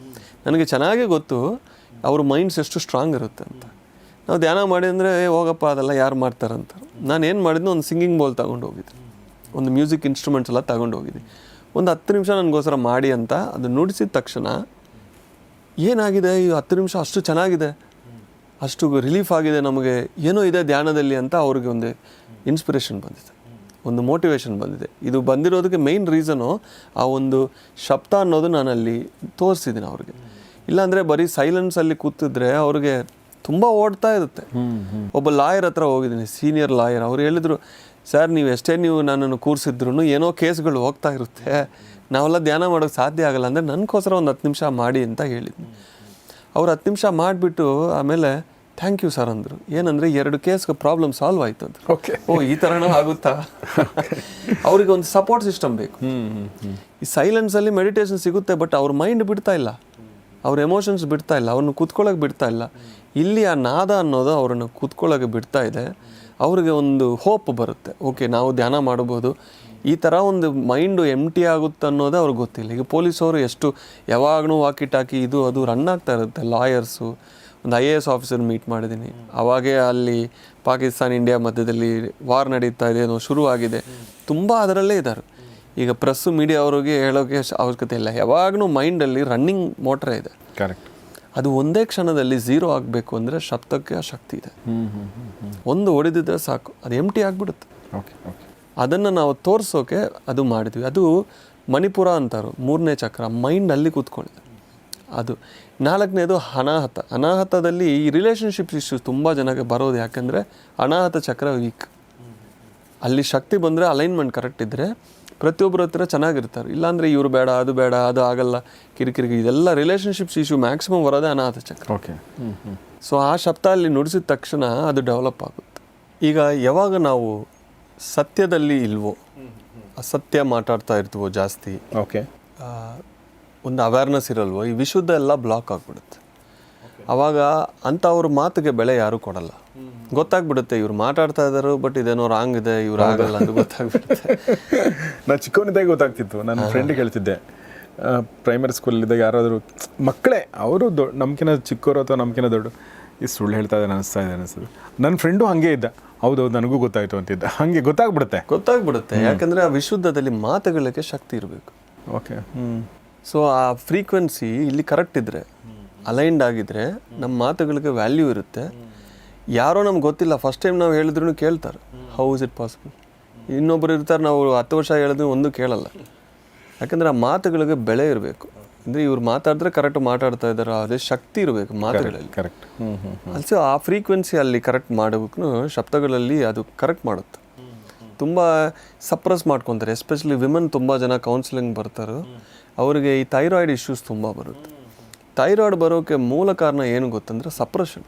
ನನಗೆ ಚೆನ್ನಾಗೇ ಗೊತ್ತು ಅವ್ರ ಮೈಂಡ್ಸ್ ಎಷ್ಟು ಸ್ಟ್ರಾಂಗ್ ಇರುತ್ತೆ ಅಂತ. ನಾವು ಧ್ಯಾನ ಮಾಡಿ ಅಂದರೆ ಹೋಗಪ್ಪ ಅದೆಲ್ಲ ಯಾರು ಮಾಡ್ತಾರಂತ. ನಾನು ಏನು ಮಾಡಿದ್ನು, ಒಂದು ಸಿಂಗಿಂಗ್ ಬೋಲ್ ತಗೊಂಡು ಹೋಗಿದ್ದೆ, ಒಂದು ಮ್ಯೂಸಿಕ್ ಇನ್ಸ್ಟ್ರೂಮೆಂಟ್ಸ್ ಎಲ್ಲ ತಗೊಂಡು ಹೋಗಿದ್ದೆ. ಒಂದು 10 ನಿಮಿಷ ನನಗೋಸ್ಕರ ಮಾಡಿ ಅಂತ ಅದು ನುಡಿಸಿದ ತಕ್ಷಣ ಏನಾಗಿದೆ, ಈ 10 ನಿಮಿಷ ಅಷ್ಟು ಚೆನ್ನಾಗಿದೆ, ಅಷ್ಟು ರಿಲೀಫ್ ಆಗಿದೆ, ನಮಗೆ ಏನೋ ಇದೆ ಧ್ಯಾನದಲ್ಲಿ ಅಂತ ಅವ್ರಿಗೆ ಒಂದು ಇನ್ಸ್ಪಿರೇಷನ್ ಬಂದಿದೆ, ಒಂದು ಮೋಟಿವೇಶನ್ ಬಂದಿದೆ. ಇದು ಬಂದಿರೋದಕ್ಕೆ ಮೇಯ್ನ್ ರೀಸನು ಆ ಒಂದು ಶಬ್ದ ಅನ್ನೋದು ನಾನಲ್ಲಿ ತೋರಿಸಿದ್ದೀನಿ ಅವ್ರಿಗೆ. ಇಲ್ಲಾಂದರೆ ಬರೀ ಸೈಲೆನ್ಸಲ್ಲಿ ಕೂತಿದ್ರೆ ಅವ್ರಿಗೆ ತುಂಬ ಓಡ್ತಾ ಇರುತ್ತೆ. ಒಬ್ಬ ಲಾಯರ್ ಹತ್ರ ಹೋಗಿದ್ದೀನಿ, ಸೀನಿಯರ್ ಲಾಯರ್. ಅವ್ರು ಹೇಳಿದರು, ಸರ್ ನೀವು ನನ್ನನ್ನು ಕೂರಿಸಿದ್ರು ಏನೋ ಕೇಸ್ಗಳು ಹೋಗ್ತಾ ಇರುತ್ತೆ, ನಾವೆಲ್ಲ ಧ್ಯಾನ ಮಾಡೋಕ್ಕೆ ಸಾಧ್ಯ ಆಗಲ್ಲ, ಅಂದರೆ ನನಗೋಸ್ಕರ ಒಂದು 10 ನಿಮಿಷ ಮಾಡಿ ಅಂತ ಹೇಳಿದ್ನಿ. ಅವ್ರು 10 ನಿಮಿಷ ಮಾಡಿಬಿಟ್ಟು ಆಮೇಲೆ ಥ್ಯಾಂಕ್ ಯು ಸರ್ ಅಂದರು. ಏನಂದರೆ 2 ಕೇಸ್ಗೆ ಪ್ರಾಬ್ಲಮ್ ಸಾಲ್ವ್ ಆಯಿತು ಅಂದರು. ಓಕೆ. ಓ, ಈ ಥರನೂ ಆಗುತ್ತಾ? ಅವ್ರಿಗೆ ಒಂದು ಸಪೋರ್ಟ್ ಸಿಸ್ಟಮ್ ಬೇಕು. ಈ ಸೈಲೆನ್ಸಲ್ಲಿ ಮೆಡಿಟೇಷನ್ ಸಿಗುತ್ತೆ, ಬಟ್ ಅವ್ರ ಮೈಂಡ್ ಬಿಡ್ತಾ ಇಲ್ಲ, ಅವ್ರ ಎಮೋಷನ್ಸ್ ಬಿಡ್ತಾ ಇಲ್ಲ, ಅವ್ರನ್ನ ಕೂತ್ಕೊಳ್ಳೋಕೆ ಬಿಡ್ತಾ ಇಲ್ಲ. ಇಲ್ಲಿ ಆ ನಾದ ಅನ್ನೋದು ಅವ್ರನ್ನ ಕೂತ್ಕೊಳ್ಳೋಕೆ ಬಿಡ್ತಾ ಇದೆ. ಅವ್ರಿಗೆ ಒಂದು ಹೋಪ್ ಬರುತ್ತೆ, ಓಕೆ ನಾವು ಧ್ಯಾನ ಮಾಡ್ಬೋದು, ಈ ಥರ ಒಂದು ಮೈಂಡು ಎಂಟಿ ಆಗುತ್ತೆ ಅನ್ನೋದೇ ಅವ್ರಿಗೆ ಗೊತ್ತಿಲ್ಲ. ಈಗ ಪೊಲೀಸವರು ಎಷ್ಟು ಯಾವಾಗಲೂ ವಾಕಿಟಾಕಿ ಇದು ಅದು ರನ್ ಆಗ್ತಾ ಇರುತ್ತೆ. ಲಾಯರ್ಸು, ಒಂದು IAS ಆಫೀಸರ್ ಮೀಟ್ ಮಾಡಿದ್ದೀನಿ, ಅವಾಗೇ ಅಲ್ಲಿ ಪಾಕಿಸ್ತಾನ ಇಂಡಿಯಾ ಮಧ್ಯದಲ್ಲಿ ವಾರ್ ನಡೀತಾ ಇದೆ, ಏನೋ ಶುರುವಾಗಿದೆ, ತುಂಬ ಅದರಲ್ಲೇ ಇದ್ದಾರೆ. ಈಗ ಪ್ರೆಸ್ಸು ಮೀಡಿಯಾ ಅವ್ರಿಗೆ ಹೇಳೋಕ್ಕೆ ಅವಶ್ಯಕತೆ ಇಲ್ಲ, ಯಾವಾಗಲೂ ಮೈಂಡಲ್ಲಿ ರನ್ನಿಂಗ್ ಮೋಟ್ರೇ ಇದೆ. ಕರೆಕ್ಟ್. ಅದು ಒಂದೇ ಕ್ಷಣದಲ್ಲಿ 0 ಆಗಬೇಕು ಅಂದರೆ ಶಬ್ದಕ್ಕೆ ಆ ಶಕ್ತಿ ಇದೆ. ಒಂದು ಹೊಡೆದಿದ್ರೆ ಸಾಕು, ಅದು ಎಂಟಿ ಆಗಿಬಿಡುತ್ತೆ. ಓಕೆ. ಓಕೆ. ಅದನ್ನು ನಾವು ತೋರಿಸೋಕೆ ಅದು ಮಾಡಿದ್ವಿ. ಅದು ಮಣಿಪುರ ಅಂತಾರು, 3ನೇ ಚಕ್ರ, ಮೈಂಡ್ ಅಲ್ಲಿ ಕೂತ್ಕೊಂಡಿದೆ. ಅದು 4ನೇದು ಅನಾಹತದಲ್ಲಿ ಈ ರಿಲೇಷನ್ಶಿಪ್ ಇಶ್ಯೂಸ್ ತುಂಬ ಜನಕ್ಕೆ ಬರೋದು. ಯಾಕಂದರೆ ಅನಾಹತ ಚಕ್ರ ವೀಕ್. ಅಲ್ಲಿ ಶಕ್ತಿ ಬಂದರೆ, ಅಲೈನ್ಮೆಂಟ್ ಕರೆಕ್ಟ್ ಇದ್ದರೆ ಪ್ರತಿಯೊಬ್ಬರ ಹತ್ರ ಚೆನ್ನಾಗಿರ್ತಾರೆ. ಇಲ್ಲಾಂದರೆ ಇವ್ರು ಬೇಡ, ಅದು ಆಗಲ್ಲ, ಕಿರಿಕಿರಿ, ಇದೆಲ್ಲ ರಿಲೇಷನ್ಶಿಪ್ಸ್ ಇಶ್ಯೂ ಮ್ಯಾಕ್ಸಿಮಮ್ ಬರೋದೇ ಅನಾಹತ ಚಕ್ರ. ಓಕೆ. ಸೊ ಆ ಶಬ್ದ ಅಲ್ಲಿ ನುಡಿಸಿದ ತಕ್ಷಣ ಅದು ಡೆವಲಪ್ ಆಗುತ್ತೆ. ಈಗ ಯಾವಾಗ ನಾವು ಸತ್ಯದಲ್ಲಿ ಇಲ್ವೋ, ಅಸತ್ಯ ಮಾತಾಡ್ತಾ ಇರ್ತೀವೋ ಜಾಸ್ತಿ, ಓಕೆ, ಒಂದು ಅವೇರ್ನೆಸ್ ಇರಲ್ವೋ, ಈ ವಿಶುದ್ಧ ಎಲ್ಲ ಬ್ಲಾಕ್ ಆಗಿಬಿಡುತ್ತೆ. ಆವಾಗ ಅಂಥವ್ರ ಮಾತಿಗೆ ಬೆಲೆ ಯಾರೂ ಕೊಡಲ್ಲ. ಗೊತ್ತಾಗ್ಬಿಡುತ್ತೆ ಇವ್ರು ಮಾತಾಡ್ತಾ ಇದ್ದಾರೆ, ಬಟ್ ಇದೇನೋ ರಾಂಗ್ ಇದೆ, ಇವ್ರು ಆಗಲ್ಲ ಅಂತ ಗೊತ್ತಾಗ್ಬಿಡುತ್ತೆ. ನಾನು ಚಿಕ್ಕವನಿದ್ದಾಗ ಗೊತ್ತಾಗ್ತಿತ್ತು. ನನ್ನ ಫ್ರೆಂಡಿಗೆ ಹೇಳ್ತಿದ್ದೆ, ಪ್ರೈಮರಿ ಸ್ಕೂಲಲ್ಲಿದ್ದಾಗ ಯಾರಾದರೂ ಮಕ್ಕಳೇ ಅವರು ನಮ್ಕಿನ ಚಿಕ್ಕವರು ಅಥವಾ ನಮ್ಕಿನ ದೊಡ್ಡ ಈ ಸುಳ್ಳು ಹೇಳ್ತಾ ಇದ್ದಾರೆ ಅನಿಸ್ತಾ ಇದೆ ಅನಿಸ್ತದೆ. ನನ್ನ ಫ್ರೆಂಡು ಹಾಗೆ ಇದ್ದ, ಹೌದೌದು ನನಗೂ ಗೊತ್ತಾಯಿತು ಅಂತಿದ್ದ. ಹಾಗೆ ಗೊತ್ತಾಗ್ಬಿಡುತ್ತೆ. ಯಾಕಂದರೆ ಆ ವಿಶುದ್ಧದಲ್ಲಿ ಮಾತುಗಳಿಗೆ ಶಕ್ತಿ ಇರಬೇಕು. ಓಕೆ. ಸೊ ಆ ಫ್ರೀಕ್ವೆನ್ಸಿ ಇಲ್ಲಿ ಕರೆಕ್ಟ್ ಇದ್ದರೆ, ಅಲೈನ್ಡ್ ಆಗಿದ್ದರೆ ನಮ್ಮ ಮಾತುಗಳಿಗೆ ವ್ಯಾಲ್ಯೂ ಇರುತ್ತೆ. ಯಾರೋ ನಮ್ಗೆ ಗೊತ್ತಿಲ್ಲ, ಫಸ್ಟ್ ಟೈಮ್ ನಾವು ಹೇಳಿದ್ರು ಕೇಳ್ತಾರೆ, ಹೌ ಇಸ್ ಇಟ್ ಪಾಸಿಬಲ್. ಇನ್ನೊಬ್ಬರು ಇರ್ತಾರೆ, ನಾವು 10 ವರ್ಷ ಹೇಳಿದ್ರು ಒಂದು ಕೇಳಲ್ಲ. ಯಾಕಂದರೆ ಆ ಮಾತುಗಳಿಗೆ ಬೆಲೆ ಇರಬೇಕು. ಅಂದರೆ ಇವ್ರು ಮಾತಾಡಿದ್ರೆ ಕರೆಕ್ಟ್ ಮಾತಾಡ್ತಾ ಇದ್ದಾರೆ, ಅದೇ ಶಕ್ತಿ ಇರಬೇಕು ಮಾತುಗಳಲ್ಲಿ. ಕರೆಕ್ಟ್. ಅಲ್ಸೋ ಆ ಫ್ರೀಕ್ವೆನ್ಸಿ ಅಲ್ಲಿ ಕರೆಕ್ಟ್ ಮಾಡೋಕ್ಕೂ ಶಬ್ದಗಳಲ್ಲಿ ಅದು ಕರೆಕ್ಟ್ ಮಾಡುತ್ತೆ. ತುಂಬ ಸಪ್ರೆಸ್ ಮಾಡ್ಕೊತಾರೆ. ಎಸ್ಪೆಷಲಿ ವಿಮೆನ್ ತುಂಬ ಜನ ಕೌನ್ಸಿಲಿಂಗ್ ಬರ್ತಾರೆ, ಅವರಿಗೆ ಈ ಥೈರಾಯ್ಡ್ ಇಶ್ಯೂಸ್ ತುಂಬ ಬರುತ್ತೆ. ಥೈರಾಯ್ಡ್ ಬರೋಕ್ಕೆ ಮೂಲ ಕಾರಣ ಏನು ಗೊತ್ತಂದರೆ suppression.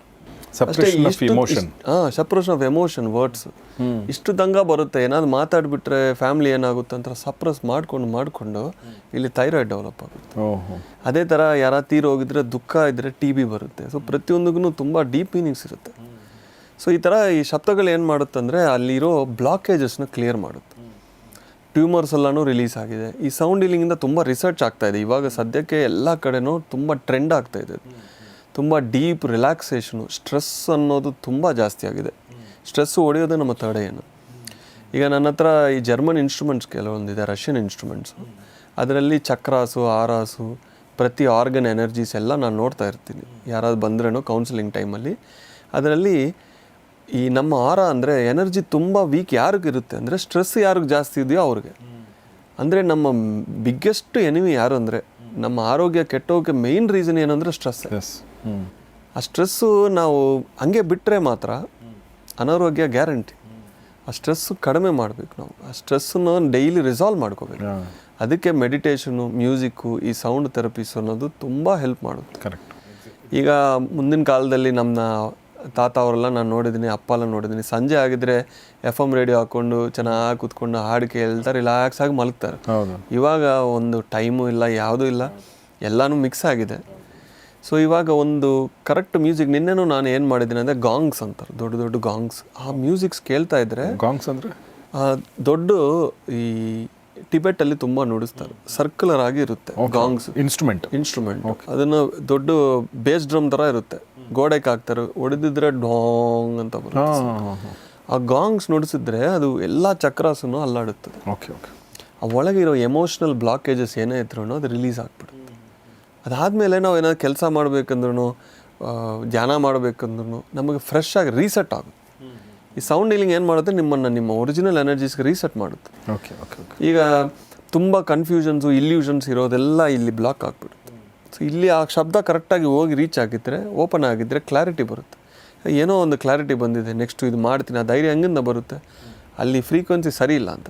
Suppression of emotion. Suppression of emotion words ಇಷ್ಟು ದಂಗ ಬರುತ್ತೆ. ಏನಾದ್ರು ಮಾತಾಡ್ಬಿಟ್ರೆ ಫ್ಯಾಮಿಲಿ ಏನಾಗುತ್ತೆ ಅಂತ ಸಪ್ರೆಸ್ ಮಾಡ್ಕೊಂಡು ಇಲ್ಲಿ ಥೈರಾಯ್ಡ್ ಡೆವಲಪ್ ಆಗುತ್ತೆ. ಅದೇ ಥರ ಯಾರ ತೀರೋಗಿದ್ರೆ ದುಃಖ ಇದ್ದರೆ ಟಿ ಬಿ ಬರುತ್ತೆ. ಸೊ ಪ್ರತಿಯೊಂದಿಗೂ ತುಂಬ ಡೀಪ್ ಮೀನಿಂಗ್ಸ್ ಇರುತ್ತೆ. ಸೊ ಈ ಥರ ಈ ಶಬ್ದಗಳು ಏನು ಮಾಡುತ್ತಂದರೆ ಅಲ್ಲಿರೋ ಬ್ಲಾಕೇಜಸ್ನ ಕ್ಲಿಯರ್ ಮಾಡುತ್ತೆ. ಟ್ಯೂಮರ್ಸ್ ಎಲ್ಲನೂ ರಿಲೀಸ್ ಆಗಿದೆ. ಈ ಸೌಂಡ್ ಹೀಲಿಂಗಿಂದ ತುಂಬ ರಿಸರ್ಚ್ ಆಗ್ತಾ ಇದೆ ಇವಾಗ ಸದ್ಯಕ್ಕೆ ಎಲ್ಲ ಕಡೆನೂ ತುಂಬ ಟ್ರೆಂಡ್ ಆಗ್ತಾ ಇದೆ. ತುಂಬ ಡೀಪ್ ರಿಲ್ಯಾಕ್ಸೇಷನು, ಸ್ಟ್ರೆಸ್ ಅನ್ನೋದು ತುಂಬ ಜಾಸ್ತಿ ಆಗಿದೆ. ಸ್ಟ್ರೆಸ್ಸು ಹೊಡೆಯೋದೇ ನಮ್ಮ ತಡೆಯನ್ನು. ಈಗ ನನ್ನ ಹತ್ರ ಈ ಜರ್ಮನ್ ಇನ್ಸ್ಟ್ರೂಮೆಂಟ್ಸ್ ಕೆಲವೊಂದಿದೆ, ರಷ್ಯನ್ ಇನ್ಸ್ಟ್ರೂಮೆಂಟ್ಸು. ಅದರಲ್ಲಿ ಚಕ್ರಾಸು, ಆರಾಸು, ಪ್ರತಿ ಆರ್ಗನ್ ಎನರ್ಜೀಸ್ ಎಲ್ಲ ನಾನು ನೋಡ್ತಾ ಇರ್ತೀನಿ ಯಾರಾದ್ರು ಬಂದ್ರೇನೋ ಕೌನ್ಸಿಲಿಂಗ್ ಟೈಮಲ್ಲಿ. ಅದರಲ್ಲಿ ಈ ನಮ್ಮ ಆರ ಅಂದರೆ ಎನರ್ಜಿ ತುಂಬ ವೀಕ್ ಯಾರಿಗಿರುತ್ತೆ ಅಂದರೆ ಸ್ಟ್ರೆಸ್ ಯಾರಿಗೆ ಜಾಸ್ತಿ ಇದೆಯೋ ಅವ್ರಿಗೆ. ಅಂದರೆ ನಮ್ಮ ಬಿಗ್ಗೆಸ್ಟ್ ಎನಿಮಿ ಯಾರು ಅಂದರೆ ನಮ್ಮ ಆರೋಗ್ಯ ಕೆಟ್ಟೋಗಕ್ಕೆ ಮೇಯ್ನ್ ರೀಸನ್ ಏನಂದರೆ ಸ್ಟ್ರೆಸ್. ಆ ಸ್ಟ್ರೆಸ್ಸು ನಾವು ಹಂಗೆ ಬಿಟ್ಟರೆ ಮಾತ್ರ ಅನಾರೋಗ್ಯ ಗ್ಯಾರಂಟಿ. ಆ ಸ್ಟ್ರೆಸ್ಸು ಕಡಿಮೆ ಮಾಡಬೇಕು ನಾವು. ಆ ಸ್ಟ್ರೆಸ್ಸನ್ನು ಡೈಲಿ ರಿಸಾಲ್ವ್ ಮಾಡ್ಕೋಬೇಕು. ಅದಕ್ಕೆ ಮೆಡಿಟೇಷನು, ಮ್ಯೂಸಿಕ್ಕು, ಈ ಸೌಂಡ್ ಥೆರಪೀಸ್ ಅನ್ನೋದು ತುಂಬ ಹೆಲ್ಪ್ ಮಾಡುತ್ತೆ. ಕರೆಕ್ಟ್. ಈಗ ಮುಂದಿನ ಕಾಲದಲ್ಲಿ ನಮ್ಮ ತಾತ ಅವರೆಲ್ಲ ನಾನು ನೋಡಿದ್ದೀನಿ, ಅಪ್ಪ ಎಲ್ಲ ನೋಡಿದ್ದೀನಿ, ಸಂಜೆ ಆಗಿದ್ರೆ FM ರೇಡಿಯೋ ಹಾಕ್ಕೊಂಡು ಚೆನ್ನಾಗಿ ಕೂತ್ಕೊಂಡು ಹಾಡು ಕೇಳ್ತಾರೆ, ರಿಲ್ಯಾಕ್ಸ್ ಆಗಿ ಮಲಗ್ತಾರೆ. ಇವಾಗ ಒಂದು ಟೈಮು ಇಲ್ಲ, ಯಾವುದೂ ಇಲ್ಲ, ಎಲ್ಲನೂ ಮಿಕ್ಸ್ ಆಗಿದೆ. ಸೊ ಇವಾಗ ಒಂದು ಕರೆಕ್ಟ್ ಮ್ಯೂಸಿಕ್, ನಿನ್ನೆನೂ ನಾನು ಏನು ಮಾಡಿದ್ದೀನಿ ಅಂದರೆ ಗಾಂಗ್ಸ್ ಅಂತಾರೆ, ದೊಡ್ಡ ದೊಡ್ಡ ಗಾಂಗ್ಸ್. ಆ ಮ್ಯೂಸಿಕ್ಸ್ ಕೇಳ್ತಾ ಇದ್ರೆ, ಗಾಂಗ್ಸ್ ಅಂದರೆ ದೊಡ್ಡ ಈ ಟಿಬೆಟಲ್ಲಿ ತುಂಬ ನುಡಿಸ್ತಾರೆ, ಸರ್ಕ್ಯುಲರ್ ಆಗಿ ಇರುತ್ತೆ ಗಾಂಗ್ಸ್. ಇನ್ಸ್ಟ್ರೂಮೆಂಟ್ ಅದನ್ನು ದೊಡ್ಡ ಬೇಸ್ ಡ್ರಮ್ ಥರ ಇರುತ್ತೆ, ಗೋಡೆಗೆ ಹಾಕ್ತಾರೆ, ಹೊಡೆದಿದ್ರೆ ಡಾಂಗ್ ಅಂತ ಬರುತ್ತೆ. ಆ ಗಾಂಗ್ಸ್ ನುಡಿಸಿದ್ರೆ ಅದು ಎಲ್ಲ ಚಕ್ರಾಸನ್ನು ಅಲ್ಲಾಡುತ್ತದೆ. ಆ ಒಳಗಿರೋ ಎಮೋಷ್ನಲ್ ಬ್ಲಾಕೇಜಸ್ ಏನೇ ಇದ್ರೂ ಅದು ರಿಲೀಸ್ ಆಗ್ಬಿಡುತ್ತೆ. ಅದಾದಮೇಲೆ ನಾವು ಏನಾದ್ರು ಕೆಲಸ ಮಾಡಬೇಕಂದ್ರೂ, ಧ್ಯಾನ ಮಾಡಬೇಕಂದ್ರೂ ನಮಗೆ ಫ್ರೆಶ್ ಆಗಿ ರೀಸೆಟ್ ಆಗುತ್ತೆ. ಈ ಸೌಂಡ್ ಹೀಲಿಂಗ್ ಏನು ಮಾಡುತ್ತೆ, ನಿಮ್ಮ ಒರಿಜಿನಲ್ ಎನರ್ಜೀಸ್ಗೆ ರೀಸೆಟ್ ಮಾಡುತ್ತೆ. ಈಗ ತುಂಬ ಕನ್ಫ್ಯೂಷನ್ಸು, ಇಲ್ಯೂಷನ್ಸ್ ಇರೋದೆಲ್ಲ ಇಲ್ಲಿ ಬ್ಲಾಕ್ ಆಗಿಬಿಡುತ್ತೆ. ಸೊ ಇಲ್ಲಿ ಆ ಶಬ್ದ ಕರೆಕ್ಟಾಗಿ ಹೋಗಿ ರೀಚ್ ಆಗಿದ್ದರೆ, ಓಪನ್ ಆಗಿದ್ದರೆ ಕ್ಲಾರಿಟಿ ಬರುತ್ತೆ. ಏನೋ ಒಂದು ಕ್ಲಾರಿಟಿ ಬಂದಿದೆ, ನೆಕ್ಸ್ಟು ಇದು ಮಾಡ್ತೀನಿ, ಆ ಧೈರ್ಯ ಹಂಗಿಂದ ಬರುತ್ತೆ. ಅಲ್ಲಿ ಫ್ರೀಕ್ವೆನ್ಸಿ ಸರಿ ಇಲ್ಲ ಅಂತ.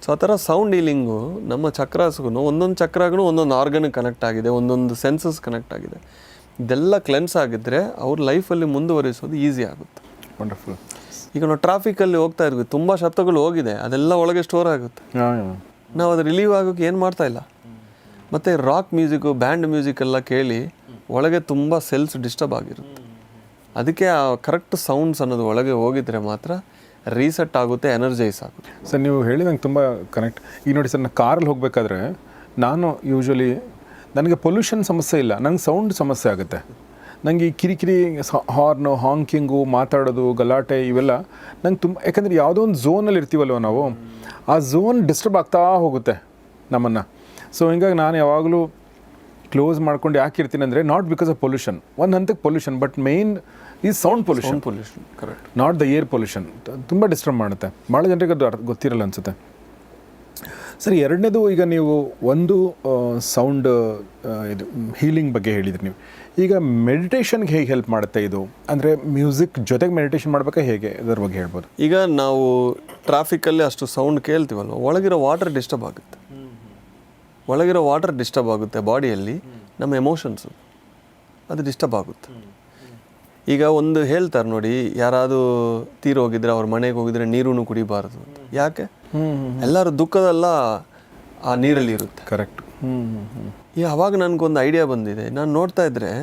ಸೊ ಆ ಥರ ಸೌಂಡ್ ಹೀಲಿಂಗು ನಮ್ಮ ಚಕ್ರಾಸ್ಗೂ, ಒಂದೊಂದು ಚಕ್ರಾಗೂ ಒಂದೊಂದು ಆರ್ಗನ್ಗೆ ಕನೆಕ್ಟ್ ಆಗಿದೆ, ಒಂದೊಂದು ಸೆನ್ಸಸ್ ಕನೆಕ್ಟ್ ಆಗಿದೆ. ಇದೆಲ್ಲ ಕ್ಲೆನ್ಸ್ ಆಗಿದ್ದರೆ ಅವ್ರ ಲೈಫಲ್ಲಿ ಮುಂದುವರಿಸೋದು ಈಸಿ ಆಗುತ್ತೆ. ವಂಡರ್ಫುಲ್. ಈಗ ನಾವು ಟ್ರಾಫಿಕಲ್ಲಿ ಹೋಗ್ತಾ ಇದ್ವಿ, ತುಂಬ ಶಬ್ದಗಳು ಹೋಗಿದೆ, ಅದೆಲ್ಲ ಒಳಗೆ ಸ್ಟೋರ್ ಆಗುತ್ತೆ. ನಾವು ಅದು ರಿಲೀವ್ ಆಗೋಕ್ಕೆ ಏನು ಮಾಡ್ತಾ ಇಲ್ಲ. ಮತ್ತು ರಾಕ್ ಮ್ಯೂಸಿಕ್ಕು, ಬ್ಯಾಂಡ್ ಮ್ಯೂಸಿಕ್ ಎಲ್ಲ ಕೇಳಿ ಒಳಗೆ ತುಂಬ ಸೆಲ್ಸ್ ಡಿಸ್ಟರ್ಬ್ ಆಗಿರುತ್ತೆ. ಅದಕ್ಕೆ ಆ ಕರೆಕ್ಟ್ ಸೌಂಡ್ಸ್ ಅನ್ನೋದು ಒಳಗೆ ಹೋಗಿದ್ರೆ ಮಾತ್ರ ರೀಸೆಟ್ ಆಗುತ್ತೆ, ಎನರ್ಜೈಸ್ ಆಗುತ್ತೆ. ಸರ್ ನೀವು ಹೇಳಿದಂಗೆ ತುಂಬ ಕನೆಕ್ಟ್. ಈಗ ನೋಡಿ ಸರ್, ನಾನು ಕಾರಲ್ಲಿ ಹೋಗಬೇಕಾದ್ರೆ ನಾನು ಯೂಶ್ವಲಿ ನನಗೆ ಪೊಲ್ಯೂಷನ್ ಸಮಸ್ಯೆ ಇಲ್ಲ, ನಂಗೆ ಸೌಂಡ್ ಸಮಸ್ಯೆ ಆಗುತ್ತೆ. ನನಗೆ ಈ ಕಿರಿಕಿರಿ, ಹಾರ್ನು, ಹಾಂಕಿಂಗು, ಮಾತಾಡೋದು, ಗಲಾಟೆ ಇವೆಲ್ಲ ನಂಗೆ ತುಂಬ, ಯಾಕಂದರೆ ಯಾವುದೋ ಒಂದು ಝೋನಲ್ಲಿ ಇರ್ತೀವಲ್ವ ನಾವು, ಆ ಝೋನ್ ಡಿಸ್ಟರ್ಬ್ ಆಗ್ತಾ ಹೋಗುತ್ತೆ ನಮ್ಮನ್ನು. ಸೊ ಹಿಂಗಾಗಿ ನಾನು ಯಾವಾಗಲೂ ಕ್ಲೋಸ್ ಮಾಡ್ಕೊಂಡು ಯಾಕೆ ಇರ್ತೀನಿ ಅಂದರೆ, ನಾಟ್ ಬಿಕಾಸ್ ಆಫ್ ಪೊಲ್ಯೂಷನ್, ಒಂದು ಹಂತಕ್ಕೆ ಪೊಲ್ಯೂಷನ್, ಬಟ್ ಮೇಯ್ನ್ ಈ sound pollution, correct, not the air pollution. ತುಂಬ ಡಿಸ್ಟರ್ಬ್ ಮಾಡುತ್ತೆ, ಭಾಳ ಜನರಿಗೆ ಅದು ಗೊತ್ತಿರಲ್ಲ ಅನಿಸುತ್ತೆ. ಸರಿ, ಎರಡನೇದು, ಈಗ ನೀವು ಒಂದು ಸೌಂಡ್ ಇದು ಹೀಲಿಂಗ್ ಬಗ್ಗೆ ಹೇಳಿದ್ರಿ ನೀವು. ಈಗ ಮೆಡಿಟೇಷನ್ಗೆ ಹೇಗೆ ಹೆಲ್ಪ್ ಮಾಡುತ್ತೆ ಇದು? ಅಂದರೆ ಮ್ಯೂಸಿಕ್ ಜೊತೆಗೆ ಮೆಡಿಟೇಷನ್ ಮಾಡಬೇಕಾ, ಹೇಗೆ ಇದರ ಬಗ್ಗೆ ಹೇಳ್ಬೋದು? ಈಗ ನಾವು ಟ್ರಾಫಿಕಲ್ಲಿ ಅಷ್ಟು ಸೌಂಡ್ ಕೇಳ್ತೀವಲ್ವ, ಒಳಗಿರೋ ವಾಟರ್ ಡಿಸ್ಟರ್ಬ್ ಆಗುತ್ತೆ. ಒಳಗಿರೋ ವಾಟರ್ ಡಿಸ್ಟರ್ಬ್ ಆಗುತ್ತೆ ಬಾಡಿಯಲ್ಲಿ, ನಮ್ಮ ಎಮೋಷನ್ಸು ಅದು ಡಿಸ್ಟರ್ಬ್ ಆಗುತ್ತೆ. ಈಗ ಒಂದು ಹೇಳ್ತಾರೆ ನೋಡಿ, ಯಾರಾದರೂ ತೀರೋಗಿದ್ರೆ ಅವ್ರ ಮನೆಗೆ ಹೋಗಿದ್ರೆ ನೀರೂ ಕುಡಿಬಾರ್ದು ಅಂತ. ಯಾಕೆ? ಎಲ್ಲರೂ ದುಃಖದೆಲ್ಲ ಆ ನೀರಲ್ಲಿ ಇರುತ್ತೆ. ಕರೆಕ್ಟ್. ಈಗ ಅವಾಗ ನನಗೊಂದು ಐಡಿಯಾ ಬಂದಿದೆ. ನಾನು ನೋಡ್ತಾ ಇದ್ದರೆ,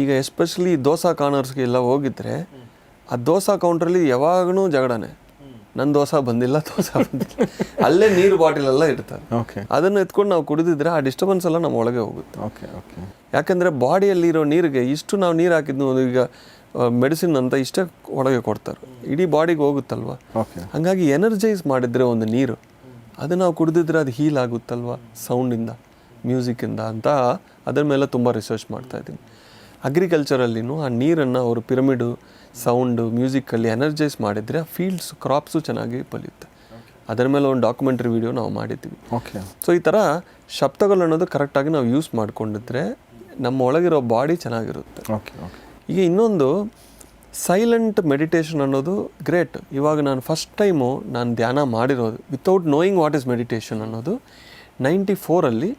ಈಗ ಎಸ್ಪೆಷಲಿ ದೋಸಾ ಕಾರ್ನರ್ಸ್ಗೆ ಎಲ್ಲ ಹೋಗಿದ್ರೆ, ಆ ದೋಸಾ ಕೌಂಟ್ರಲ್ಲಿ ಯಾವಾಗೂ ಜಗಳನೇ, ನನ್ನ ದೋಸೆ ಬಂದಿಲ್ಲ, ಅಲ್ಲೇ ನೀರು ಬಾಟಿಲೆಲ್ಲ ಇರ್ತಾರೆ. ಅದನ್ನು ಎತ್ಕೊಂಡು ನಾವು ಕುಡಿದಿದ್ರೆ ಆ ಡಿಸ್ಟರ್ಬೆನ್ಸ್ ಎಲ್ಲ ನಮ್ಮ ಒಳಗೆ ಹೋಗುತ್ತೆ. ಯಾಕೆಂದರೆ ಬಾಡಿಯಲ್ಲಿರೋ ನೀರಿಗೆ ಇಷ್ಟು ನಾವು ನೀರು ಹಾಕಿದ್ನು, ಈಗ ಮೆಡಿಸಿನ್ ಅಂತ ಇಷ್ಟೇ ಒಳಗೆ ಕೊಡ್ತಾರೆ, ಇಡೀ ಬಾಡಿಗೆ ಹೋಗುತ್ತಲ್ವ. ಹಾಗಾಗಿ ಎನರ್ಜೈಸ್ ಮಾಡಿದರೆ ಒಂದು ನೀರು, ಅದು ನಾವು ಕುಡಿದಿದ್ರೆ ಅದು ಹೀಲ್ ಆಗುತ್ತಲ್ವ ಸೌಂಡಿಂದ, ಮ್ಯೂಸಿಕ್ಕಿಂದ ಅಂತ ಅದರ ಮೇಲೆ ತುಂಬ ರಿಸರ್ಚ್ ಮಾಡ್ತಾಯಿದ್ದೀನಿ. ಅಗ್ರಿಕಲ್ಚರಲ್ಲಿನೂ ಆ ನೀರನ್ನು ಅವರು ಪಿರಮಿಡು, ಸೌಂಡು, ಮ್ಯೂಸಿಕಲ್ಲಿ ಎನರ್ಜೈಸ್ ಮಾಡಿದರೆ ಆ ಫೀಲ್ಡ್ಸ್, ಕ್ರಾಪ್ಸು ಚೆನ್ನಾಗಿ ಬೆಳೆಯುತ್ತೆ. ಅದರ ಮೇಲೆ ಒಂದು ಡಾಕ್ಯುಮೆಂಟ್ರಿ ವಿಡಿಯೋ ನಾವು ಮಾಡಿದ್ದೀವಿ. ಸೊ ಈ ಥರ ಶಬ್ದಗಳು ಅನ್ನೋದು ಕರೆಕ್ಟಾಗಿ ನಾವು ಯೂಸ್ ಮಾಡ್ಕೊಂಡಿದ್ರೆ ನಮ್ಮ ಒಳಗಿರೋ ಬಾಡಿ ಚೆನ್ನಾಗಿರುತ್ತೆ. ಈಗ ಇನ್ನೊಂದು ಸೈಲೆಂಟ್ ಮೆಡಿಟೇಷನ್ ಅನ್ನೋದು ಗ್ರೇಟ್. ಇವಾಗ ನಾನು ಫಸ್ಟ್ ಟೈಮು ನಾನು ಧ್ಯಾನ ಮಾಡಿರೋದು without knowing what is meditation ಅನ್ನೋದು 94ಅಲ್ಲಿ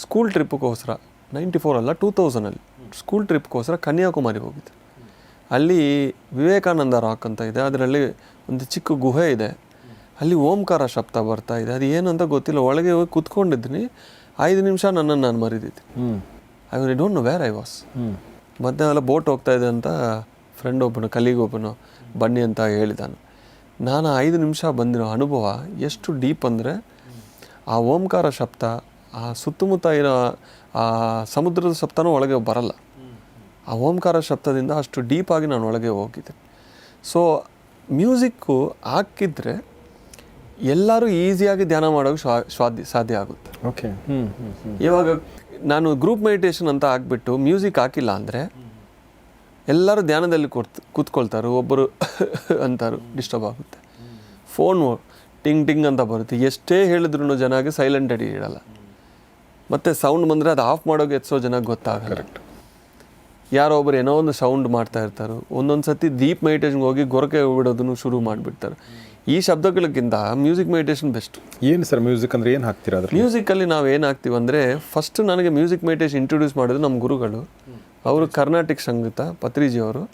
ಸ್ಕೂಲ್ ಟ್ರಿಪ್ಗೋಸ್ಕರ, 94 ಅಲ್ಲ 2000ಅಲ್ಲಿ ಸ್ಕೂಲ್ ಟ್ರಿಪ್ಗೋಸ್ಕರ ಕನ್ಯಾಕುಮಾರಿಗೆ ಹೋಗಿದ್ದೆ. ಅಲ್ಲಿ ವಿವೇಕಾನಂದ ರಾಕ್ ಅಂತ ಇದೆ, ಅದರಲ್ಲಿ ಒಂದು ಚಿಕ್ಕ ಗುಹೆ ಇದೆ, ಅಲ್ಲಿ ಓಂಕಾರ ಶಬ್ದ ಬರ್ತಾ ಇದೆ. ಅದು ಏನಂತ ಗೊತ್ತಿಲ್ಲ. ಒಳಗೆ ಹೋಗಿ ಕೂತ್ಕೊಂಡಿದ್ದೀನಿ, 5 ನಿಮಿಷ ನನ್ನನ್ನು ನಾನು ಮರಿದಿದ್ದೆ. I don't know where I was. ಮತ್ತೆ ಎಲ್ಲ ಬೋಟ್ ಹೋಗ್ತಾ ಇದೆ ಅಂತ ಫ್ರೆಂಡ್ ಒಬ್ಬನು, ಕಲೀಗ್ ಒಬ್ಬನು ಬನ್ನಿ ಅಂತ ಹೇಳಿದಾನು. ನಾನು 5 ನಿಮಿಷ ಬಂದಿರೋ ಅನುಭವ ಎಷ್ಟು ಡೀಪ್ ಅಂದರೆ, ಆ ಓಂಕಾರ ಶಬ್ದ, ಆ ಸುತ್ತಮುತ್ತ ಇರೋ ಆ ಸಮುದ್ರದ ಶಬ್ದನೂ ಒಳಗೆ ಬರಲ್ಲ. ಆ ಓಂಕಾರ ಶಬ್ದದಿಂದ ಅಷ್ಟು ಡೀಪಾಗಿ ನಾನು ಒಳಗೆ ಹೋಗಿದ್ದೆ. ಸೊ ಮ್ಯೂಸಿಕ್ಕು ಹಾಕಿದ್ರೆ ಎಲ್ಲರೂ ಈಸಿಯಾಗಿ ಧ್ಯಾನ ಮಾಡೋಕ್ಕೆ ಸಾಧ್ಯ ಆಗುತ್ತೆ. ಓಕೆ. ಇವಾಗ ನಾನು ಗ್ರೂಪ್ ಮೆಡಿಟೇಷನ್ ಅಂತ ಹಾಕ್ಬಿಟ್ಟು ಮ್ಯೂಸಿಕ್ ಹಾಕಿಲ್ಲ ಅಂದರೆ ಎಲ್ಲರೂ ಧ್ಯಾನದಲ್ಲಿ ಕೂತ್ಕೊಳ್ತಾರೆ, ಒಬ್ಬರು ಅಂತಾರು ಡಿಸ್ಟರ್ಬ್ ಆಗುತ್ತೆ. ಫೋನು ಟಿಂಗ್ ಟಿಂಗ್ ಅಂತ ಬರುತ್ತೆ, ಎಷ್ಟೇ ಹೇಳಿದ್ರು ಜನಕ್ಕೆ ಸೈಲೆಂಟ್ ಅಡಿ ಇಡಲ್ಲ. ಮತ್ತು ಸೌಂಡ್ ಬಂದರೆ ಅದು ಆಫ್ ಮಾಡೋಕೆ ಎತ್ಸೋ ಜನಕ್ಕೆ ಗೊತ್ತಾಗಲ್ಲ. ಕರೆಕ್ಟ್. ಯಾರೋ ಒಬ್ಬರು ಏನೋ ಒಂದು ಸೌಂಡ್ ಮಾಡ್ತಾ ಇರ್ತಾರೆ. ಒಂದೊಂದು ಸತಿ ಡೀಪ್ ಮೆಡಿಟೇಷನ್ಗೆ ಹೋಗಿ ಗೊರಕೆ ಬಿಡೋದನ್ನು ಶುರು ಮಾಡಿಬಿಡ್ತಾರೆ. ಈ ಶಬ್ದಗಳಿಗಿಂತ ಮ್ಯೂಸಿಕ್ ಮೆಡಿಟೇಷನ್ ಬೆಸ್ಟ್. ಏನು ಸರ್ ಮ್ಯೂಸಿಕ್ ಅಂದರೆ ಏನು ಹಾಕ್ತೀರಾ? ಮ್ಯೂಸಿಕಲ್ಲಿ ನಾವು ಏನು ಹಾಕ್ತೀವಿ ಅಂದರೆ, ಫಸ್ಟ್ ನನಗೆ ಮ್ಯೂಸಿಕ್ ಮೆಡಿಟೇಷನ್ ಇಂಟ್ರೊಡ್ಯೂಸ್ ಮಾಡಿದ್ರು ನಮ್ಮ ಗುರುಗಳು. ಅವರು ಕರ್ನಾಟಿಕ್ ಸಂಗೀತ ಪತ್ರಿಜಿಯವರು,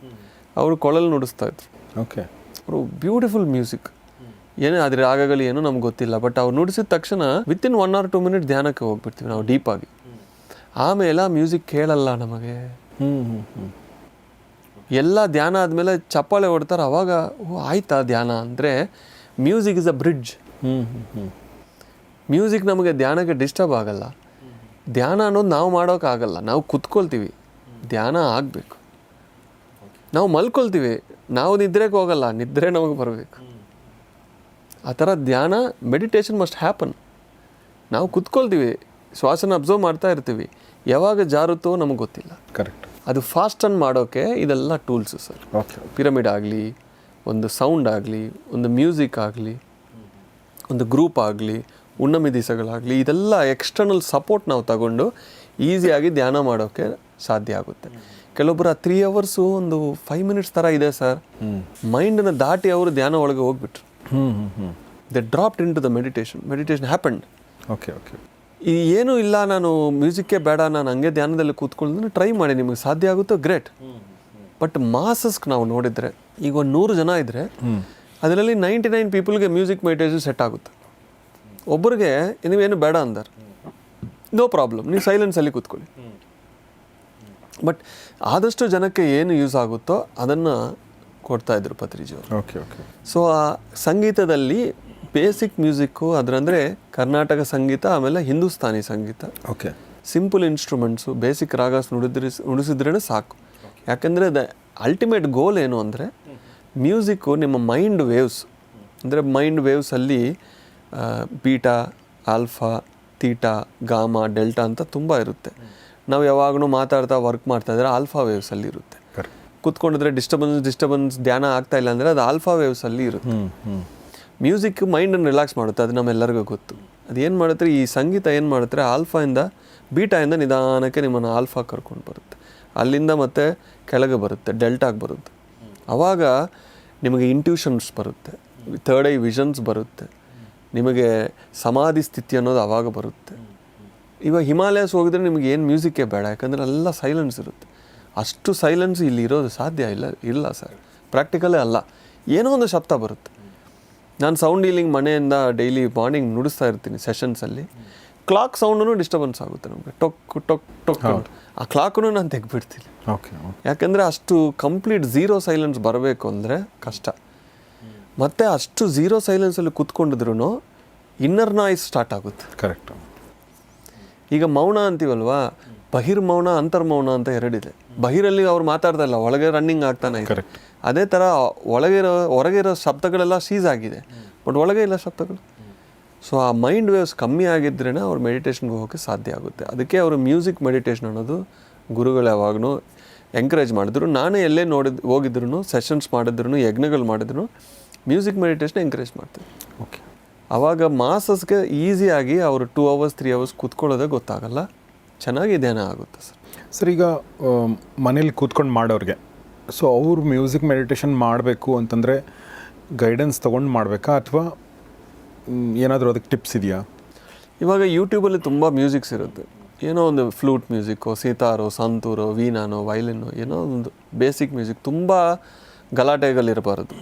ಅವರು ಕೊಳಲು ನುಡಿಸ್ತಾ ಇದ್ರು. ಓಕೆ. ಅವರು ಬ್ಯೂಟಿಫುಲ್ ಮ್ಯೂಸಿಕ್, ಏನೇ ಅದ್ರ ರಾಗಗಳು ಏನೂ ನಮ್ಗೆ ಗೊತ್ತಿಲ್ಲ, ಬಟ್ ಅವ್ರು ನುಡಿಸಿದ ತಕ್ಷಣ ವಿತಿನ್ 1 or 2 minutes ಧ್ಯಾನಕ್ಕೆ ಹೋಗ್ಬಿಡ್ತೀವಿ ನಾವು ಡೀಪಾಗಿ. ಆಮೇಲೆ ಆ ಮ್ಯೂಸಿಕ್ ಕೇಳಲ್ಲ ನಮಗೆ. ಎಲ್ಲ ಧ್ಯಾನ ಆದಮೇಲೆ ಚಪ್ಪಾಳೆ ಹೊಡ್ತಾರೆ. ಅವಾಗ ಆಯ್ತಾ ಧ್ಯಾನ ಅಂದರೆ, music is a bridge. Music ನಮಗೆ ಧ್ಯಾನಕ್ಕೆ ಡಿಸ್ಟರ್ಬ್ ಆಗಲ್ಲ. ಧ್ಯಾನ ಅನ್ನೋದು ನಾವು ಮಾಡೋಕ್ಕಾಗಲ್ಲ, ನಾವು ಕುತ್ಕೊಳ್ತೀವಿ, ಧ್ಯಾನ ಆಗಬೇಕು. ನಾವು ಮಲ್ಕೊಳ್ತೀವಿ, ನಾವು ನಿದ್ರೆಗೆ ಹೋಗಲ್ಲ, ನಿದ್ರೆ ನಮಗೆ ಬರಬೇಕು. ಆ ಥರ ಧ್ಯಾನ ಮೆಡಿಟೇಷನ್ ಮಸ್ಟ್ ಹ್ಯಾಪನ್. ನಾವು ಕುತ್ಕೊಳ್ತೀವಿ, ಶ್ವಾಸನ ಅಬ್ಸರ್ವ್ ಮಾಡ್ತಾ ಇರ್ತೀವಿ, ಯಾವಾಗ ಜಾರುತ್ತೋ ನಮಗೆ ಗೊತ್ತಿಲ್ಲ. ಕರೆಕ್ಟ್. ಅದು ಫಾಸ್ಟನ್ನು ಮಾಡೋಕ್ಕೆ ಇದೆಲ್ಲ ಟೂಲ್ಸು ಸರ್. ಓಕೆ. ಪಿರಮಿಡ್ ಆಗಲಿ, ಒಂದು ಸೌಂಡ್ ಆಗಲಿ, ಒಂದು ಮ್ಯೂಸಿಕ್ ಆಗಲಿ, ಒಂದು ಗ್ರೂಪ್ ಆಗಲಿ, ಉನ್ನಮಿ ದಿವಸಗಳಾಗಲಿ, ಇದೆಲ್ಲ ಎಕ್ಸ್ಟರ್ನಲ್ ಸಪೋರ್ಟ್ ನಾವು ತಗೊಂಡು ಈಸಿಯಾಗಿ ಧ್ಯಾನ ಮಾಡೋಕ್ಕೆ ಸಾಧ್ಯ ಆಗುತ್ತೆ. ಕೆಲವೊಬ್ಬರು ಆ 3 hours ಒಂದು 5 minutes ಥರ ಇದೆ ಸರ್, ಮೈಂಡನ್ನು ದಾಟಿ ಅವರು ಧ್ಯಾನ ಒಳಗೆ ಹೋಗ್ಬಿಟ್ರು. They dropped into the meditation happened. Okay. Okay. ಈ ಏನೂ ಇಲ್ಲ, ನಾನು ಮ್ಯೂಸಿಕ್ಕೇ ಬೇಡ, ನಾನು ಹಂಗೆ ಧ್ಯಾನದಲ್ಲಿ ಕೂತ್ಕೊಂಡು ಟ್ರೈ ಮಾಡಿ, ನಿಮಗೆ ಸಾಧ್ಯ ಆಗುತ್ತೋ ಗ್ರೇಟ್. ಬಟ್ ಮಾಸಸ್ಗೆ ನಾವು ನೋಡಿದರೆ, ಈಗ ಒಂದು 100 ಜನ ಇದ್ದರೆ ಅದರಲ್ಲಿ 99 ಪೀಪಲ್ಗೆ ಮ್ಯೂಸಿಕ್ ಮೆಡಿಟೇಷನ್ ಸೆಟ್ ಆಗುತ್ತೆ. ಒಬ್ಬರಿಗೆ ನೀವೇನು ಬೇಡ ಅಂದಾರೆ, ನೋ ಪ್ರಾಬ್ಲಮ್, ನೀವು ಸೈಲೆನ್ಸಲ್ಲಿ ಕೂತ್ಕೊಳ್ಳಿ. ಬಟ್ ಆದಷ್ಟು ಜನಕ್ಕೆ ಏನು ಯೂಸ್ ಆಗುತ್ತೋ ಅದನ್ನು ಕೊಡ್ತಾಯಿದ್ರು ಪತ್ರಿಜಿಯವರು. ಓಕೆ. ಓಕೆ. ಸೊ ಆ ಸಂಗೀತದಲ್ಲಿ ಬೇಸಿಕ್ ಮ್ಯೂಸಿಕ್ಕು ಅದರಂದರೆ ಕರ್ನಾಟಕ ಸಂಗೀತ, ಆಮೇಲೆ ಹಿಂದೂಸ್ತಾನಿ ಸಂಗೀತ. Okay. Simple instruments, basic ragas ನುಡಿಸಿದ್ರೇ ಸಾಕು. ಯಾಕಂದರೆ ಅಲ್ಟಿಮೇಟ್ ಗೋಲ್ ಏನು ಅಂದರೆ, ಮ್ಯೂಸಿಕ್ಕು ನಿಮ್ಮ ಮೈಂಡ್ ವೇವ್ಸ್, ಅಂದರೆ ಮೈಂಡ್ ವೇವ್ಸಲ್ಲಿ beta, alpha, theta, gamma, delta ಅಂತ ತುಂಬ ಇರುತ್ತೆ. ನಾವು ಯಾವಾಗಲೂ ಮಾತಾಡ್ತಾ ವರ್ಕ್ ಮಾಡ್ತಾ ಇದ್ರೆ ಆಲ್ಫಾ ವೇವ್ಸಲ್ಲಿ ಇರುತ್ತೆ. ಕೂತ್ಕೊಂಡಿದ್ರೆ ಡಿಸ್ಟರ್ಬೆನ್ಸ್ ಧ್ಯಾನ ಆಗ್ತಾ ಇಲ್ಲ ಅಂದರೆ ಅದು ಆಲ್ಫಾ ವೇವ್ಸಲ್ಲಿ ಇರುತ್ತೆ. ಮ್ಯೂಸಿಕ್ ಮೈಂಡನ್ನು ರಿಲ್ಯಾಕ್ಸ್ ಮಾಡುತ್ತೆ, ಅದು ನಮ್ಮೆಲ್ಲರಿಗೂ ಗೊತ್ತು. ಅದು ಏನು ಮಾಡುತ್ತೆ, ಈ ಸಂಗೀತ ಏನು ಮಾಡುತ್ತೆ, ಆಲ್ಫಾಯಿಂದ ಬೀಟಾಯಿಂದ ನಿಧಾನಕ್ಕೆ ನಿಮ್ಮನ್ನು ಆಲ್ಫಾ ಕರ್ಕೊಂಡು ಬರುತ್ತೆ, ಅಲ್ಲಿಂದ ಮತ್ತೆ ಕೆಳಗೆ ಬರುತ್ತೆ, ಡೆಲ್ಟಾಗೆ ಬರುತ್ತೆ. ಆವಾಗ ನಿಮಗೆ ಇಂಟ್ಯೂಷನ್ಸ್ ಬರುತ್ತೆ, ಥರ್ಡ್ ಐ ವಿಷನ್ಸ್ ಬರುತ್ತೆ, ನಿಮಗೆ ಸಮಾಧಿ ಸ್ಥಿತಿ ಅನ್ನೋದು ಆವಾಗ ಬರುತ್ತೆ. ಇವಾಗ ಹಿಮಾಲಯಸ್ ಹೋಗಿದ್ರೆ ನಿಮಗೆ ಏನು ಮ್ಯೂಸಿಕ್ಕೇ ಬೇಡ, ಯಾಕಂದರೆ ಎಲ್ಲ ಸೈಲೆನ್ಸ್ ಇರುತ್ತೆ. ಅಷ್ಟು ಸೈಲೆನ್ಸ್ ಇಲ್ಲಿ ಇರೋದು ಸಾಧ್ಯ ಇಲ್ಲ ಸರ್, ಪ್ರಾಕ್ಟಿಕಲೇ ಅಲ್ಲ. ಏನೋ ಒಂದು ಶಬ್ದ ಬರುತ್ತೆ. ನಾನು ಸೌಂಡ್ ಹೀಲಿಂಗ್ ಮನೆಯಿಂದ ಡೈಲಿ ಮಾರ್ನಿಂಗ್ ನುಡಿಸ್ತಾ ಇರ್ತೀನಿ ಸೆಷನ್ಸಲ್ಲಿ. ಕ್ಲಾಕ್ ಸೌಂಡೂ ಡಿಸ್ಟರ್ಬೆನ್ಸ್ ಆಗುತ್ತೆ ನಮಗೆ, ಟೊಕ್ ಟೊಕ್ ಟೊಕ್. ಆ ಕ್ಲಾಕನ್ನು ನಾನು ತೆಗೆದ್ಬಿಡ್ತೀನಿ. ಓಕೆ. ಯಾಕಂದರೆ ಅಷ್ಟು ಕಂಪ್ಲೀಟ್ ಝೀರೋ ಸೈಲೆನ್ಸ್ ಬರಬೇಕು ಅಂದರೆ ಕಷ್ಟ. ಮತ್ತು ಅಷ್ಟು ಝೀರೋ ಸೈಲೆನ್ಸಲ್ಲಿ ಕೂತ್ಕೊಂಡಿದ್ರು ಇನ್ನರ್ ನಾಯ್ಸ್ ಸ್ಟಾರ್ಟ್ ಆಗುತ್ತೆ. ಕರೆಕ್ಟ್. ಈಗ ಮೌನ ಅಂತೀವಲ್ವಾ, ಬಹಿರ್ಮೌನ ಅಂತರ್ಮೌನ ಅಂತ 2 ಇದೆ. ಬಹಿರಲ್ಲಿ ಅವ್ರು ಮಾತಾಡ್ತಾ ಇಲ್ಲ, ಒಳಗೆ ರನ್ನಿಂಗ್ ಆಗ್ತಾನೆ ಇದೆ. ಅದೇ ಥರ ಹೊರಗಿರೋ ಶಬ್ದಗಳೆಲ್ಲ ಸೀಸ್ ಆಗಿದೆ, ಬಟ್ ಒಳಗೆ ಇಲ್ಲ ಶಬ್ದಗಳು. ಸೊ ಆ ಮೈಂಡ್ ವೇವ್ಸ್ ಕಮ್ಮಿ ಆಗಿದ್ರೇ ಅವ್ರು ಮೆಡಿಟೇಷನ್ಗೆ ಹೋಗೋಕ್ಕೆ ಸಾಧ್ಯ ಆಗುತ್ತೆ. ಅದಕ್ಕೆ ಅವರು ಮ್ಯೂಸಿಕ್ ಮೆಡಿಟೇಷನ್ ಅನ್ನೋದು ಗುರುಗಳು ಯಾವಾಗೂ ಎಂಕರೇಜ್ ಮಾಡಿದ್ರು. ನಾನೇ ಎಲ್ಲೇ ಹೋಗಿದ್ರು, ಸೆಷನ್ಸ್ ಮಾಡಿದ್ರು, ಯಜ್ಞಗಳು ಮಾಡಿದ್ರು, ಮ್ಯೂಸಿಕ್ ಮೆಡಿಟೇಷನ್ ಎಂಕರೇಜ್ ಮಾಡ್ತೀನಿ. ಓಕೆ. ಆವಾಗ ಮಾಸಸ್ಗೆ ಈಸಿಯಾಗಿ ಅವರು 2 hours 3 hours ಕೂತ್ಕೊಳ್ಳೋದೇ ಗೊತ್ತಾಗಲ್ಲ, ಚೆನ್ನಾಗಿ ಧ್ಯಾನ ಆಗುತ್ತೆ ಸರ್. ಸರ್, ಈಗ ಮನೇಲಿ ಕೂತ್ಕೊಂಡು ಮಾಡೋರಿಗೆ, ಸೊ ಅವ್ರು ಮ್ಯೂಸಿಕ್ ಮೆಡಿಟೇಷನ್ ಮಾಡಬೇಕು ಅಂತಂದರೆ ಗೈಡೆನ್ಸ್ ತೊಗೊಂಡು ಮಾಡಬೇಕಾ, ಅಥವಾ ಏನಾದರೂ ಅದಕ್ಕೆ ಟಿಪ್ಸ್ ಇದೆಯಾ? ಇವಾಗ ಯೂಟ್ಯೂಬಲ್ಲಿ ತುಂಬ ಮ್ಯೂಸಿಕ್ಸ್ ಇರುತ್ತೆ. ಏನೋ ಒಂದು ಫ್ಲೂಟ್ ಮ್ಯೂಸಿಕ್ಕು, ಸಿತಾರೋ, ಸಂತೂರೋ, ವೀಣಾನೋ, ವೈಲಿನೋ, ಏನೋ ಒಂದು ಬೇಸಿಕ್ ಮ್ಯೂಸಿಕ್, ತುಂಬ ಗಲಾಟೆಗಳಿರಬಾರ್ದು.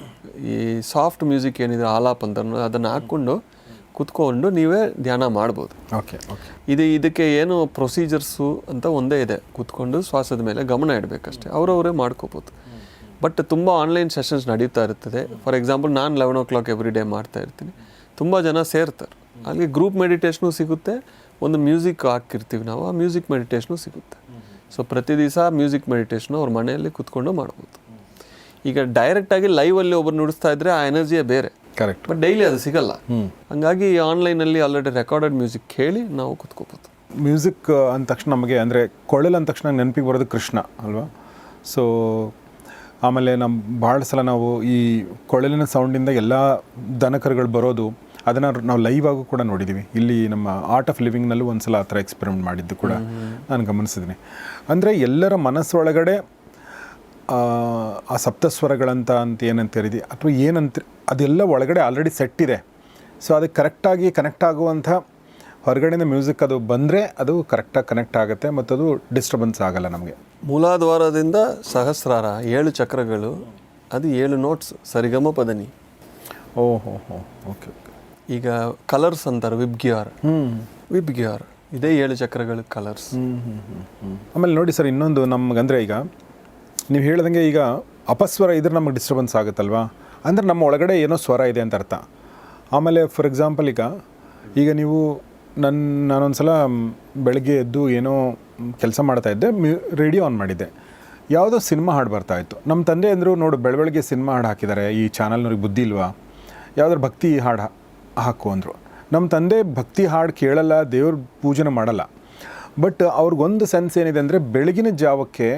ಈ ಸಾಫ್ಟ್ ಮ್ಯೂಸಿಕ್ ಏನಿದೆ ಆಲಾಪ್ ಅಂತ ಅದನ್ನು ಹಾಕ್ಕೊಂಡು ಕುತ್ಕೊಂಡು ನೀವೇ ಧ್ಯಾನ ಮಾಡ್ಬೋದು. Okay okay. ಇದಕ್ಕೆ ಏನು ಪ್ರೊಸೀಜರ್ಸು ಅಂತ ಒಂದೇ ಇದೆ, ಕುತ್ಕೊಂಡು ಶ್ವಾಸದ ಮೇಲೆ ಗಮನ ಇಡಬೇಕಷ್ಟೇ, ಅವರವರೇ ಮಾಡ್ಕೋಬೋದು. ಬಟ್ ತುಂಬ ಆನ್ಲೈನ್ ಸೆಷನ್ಸ್ ನಡೀತಾ ಇರ್ತದೆ. ಫಾರ್ ಎಕ್ಸಾಂಪಲ್ ನಾನು 11 o'clock ಎವ್ರಿ ಡೇ ಮಾಡ್ತಾ ಇರ್ತೀನಿ, ತುಂಬ ಜನ ಸೇರ್ತಾರೆ. ಅಲ್ಲಿ ಗ್ರೂಪ್ ಮೆಡಿಟೇಷನು ಸಿಗುತ್ತೆ, ಒಂದು ಮ್ಯೂಸಿಕ್ ಹಾಕಿರ್ತೀವಿ ನಾವು, ಆ ಮ್ಯೂಸಿಕ್ ಮೆಡಿಟೇಷನು ಸಿಗುತ್ತೆ. ಸೊ ಪ್ರತಿ ದಿವಸ ಮ್ಯೂಸಿಕ್ ಮೆಡಿಟೇಷನು ಅವ್ರ ಮನೆಯಲ್ಲಿ ಕುತ್ಕೊಂಡು ಮಾಡ್ಬೋದು. ಈಗ ಡೈರೆಕ್ಟಾಗಿ ಲೈವಲ್ಲಿ ಒಬ್ಬರು ನುಡಿಸ್ತಾ ಇದ್ದರೆ ಆ ಎನರ್ಜಿಯೇ ಬೇರೆ, ಕರೆಕ್ಟ್. ಬಟ್ ಡೈಲಿ ಅದು ಸಿಗಲ್ಲ. ಹಂಗಾಗಿ ಆನ್ಲೈನಲ್ಲಿ ಆಲ್ರೆಡಿ ರೆಕಾರ್ಡೆಡ್ ಮ್ಯೂಸಿಕ್ ಕೇಳಿ ನಾವು ಕುತ್ಕೋಬೋದು. ಮ್ಯೂಸಿಕ್ ಅಂದ ತಕ್ಷಣ ನಮಗೆ ಅಂದರೆ ಕೊಳಲು ಅಂದ ತಕ್ಷಣ ನೆನಪಿಗೆ ಬರೋದು ಕೃಷ್ಣ ಅಲ್ವಾ? ಸೊ ಆಮೇಲೆ ಭಾಳ ಸಲ ನಾವು ಈ ಕೊಳಲಿನ ಸೌಂಡಿಂದ ಎಲ್ಲ ದನಕರುಗಳು ಬರೋದು, ಅದನ್ನು ನಾವು ಲೈವ್ ಆಗು ಕೂಡ ನೋಡಿದ್ದೀವಿ. ಇಲ್ಲಿ ನಮ್ಮ ಆರ್ಟ್ ಆಫ್ ಲಿವಿಂಗ್ನಲ್ಲೂ ಒಂದು ಸಲ ಆ ಥರ ಎಕ್ಸ್ಪೆರಿಮೆಂಟ್ ಮಾಡಿದ್ದು ಕೂಡ ನಾನು ಗಮನಿಸಿದ್ದೀನಿ. ಅಂದರೆ ಎಲ್ಲರ ಮನಸ್ಸೊಳಗಡೆ ಆ ಸಪ್ತಸ್ವರಗಳಂತ ಏನಂತೀರಿ ಅಥವಾ ಏನಂತ ಅದೆಲ್ಲ ಒಳಗಡೆ ಆಲ್ರೆಡಿ ಸೆಟ್ ಇದೆ. ಸೊ ಅದಕ್ಕೆ ಕರೆಕ್ಟಾಗಿ ಕನೆಕ್ಟ್ ಆಗುವಂಥ ಹೊರಗಡೆಯಿಂದ ಮ್ಯೂಸಿಕ್ ಅದು ಬಂದರೆ ಅದು ಕರೆಕ್ಟಾಗಿ ಕನೆಕ್ಟ್ ಆಗುತ್ತೆ ಮತ್ತು ಅದು ಡಿಸ್ಟರ್ಬೆನ್ಸ್ ಆಗಲ್ಲ ನಮಗೆ. ಮೂಲಾಧಾರದಿಂದ ಸಹಸ್ರಾರ 7 ಚಕ್ರಗಳು, ಅದು 7 ನೋಟ್ಸ್, ಸರಿಗಮ ಪದನಿ. ಓಹೋ ಹೋ, ಓಕೆ ಓಕೆ. ಈಗ ಕಲರ್ಸ್ ಅಂತಾರೆ, ವಿಬ್ಗ್ಯಾರ್ ಇದೇ 7 ಚಕ್ರಗಳು ಕಲರ್ಸ್. ಆಮೇಲೆ ನೋಡಿ ಸರ್, ಇನ್ನೊಂದು ನಮಗಂದರೆ ಈಗ ನೀವು ಹೇಳ್ದಂಗೆ ಈಗ ಅಪಸ್ವರ ಇದ್ರೆ ನಮಗೆ ಡಿಸ್ಟರ್ಬೆನ್ಸ್ ಆಗುತ್ತಲ್ವಾ, ಅಂದರೆ ನಮ್ಮ ಒಳಗಡೆ ಏನೋ ಸ್ವರ ಇದೆ ಅಂತ ಅರ್ಥ. ಆಮೇಲೆ ಫಾರ್ ಎಕ್ಸಾಂಪಲ್ ಈಗ ನೀವು ನಾನೊಂದು ಸಲ ಬೆಳಗ್ಗೆ ಎದ್ದು ಏನೋ ಕೆಲಸ ಮಾಡ್ತಾಯಿದ್ದೆ, ರೇಡಿಯೋ ಆನ್ ಮಾಡಿದ್ದೆ, ಯಾವುದೋ ಸಿನಿಮಾ ಹಾಡು ಬರ್ತಾಯಿತ್ತು. ನಮ್ಮ ತಂದೆ ಅಂದರು, ನೋಡು ಬೆಳಗ್ಗೆ ಸಿನಿಮಾ ಹಾಡು ಹಾಕಿದ್ದಾರೆ, ಈ ಚಾನಲ್ನವ್ರಿಗೆ ಬುದ್ಧಿ ಇಲ್ವಾ, ಯಾವುದಾದ್ರು ಭಕ್ತಿ ಹಾಡು ಹಾಕು ಅಂದರು. ನಮ್ಮ ತಂದೆ ಭಕ್ತಿ ಹಾಡು ಕೇಳಲ್ಲ, ದೇವ್ರ ಪೂಜನೆ ಮಾಡಲ್ಲ. ಬಟ್ ಅವ್ರಿಗೊಂದು ಸೆನ್ಸ್ ಏನಿದೆ ಅಂದರೆ ಬೆಳಗಿನ ಜಾವಕ್ಕೆ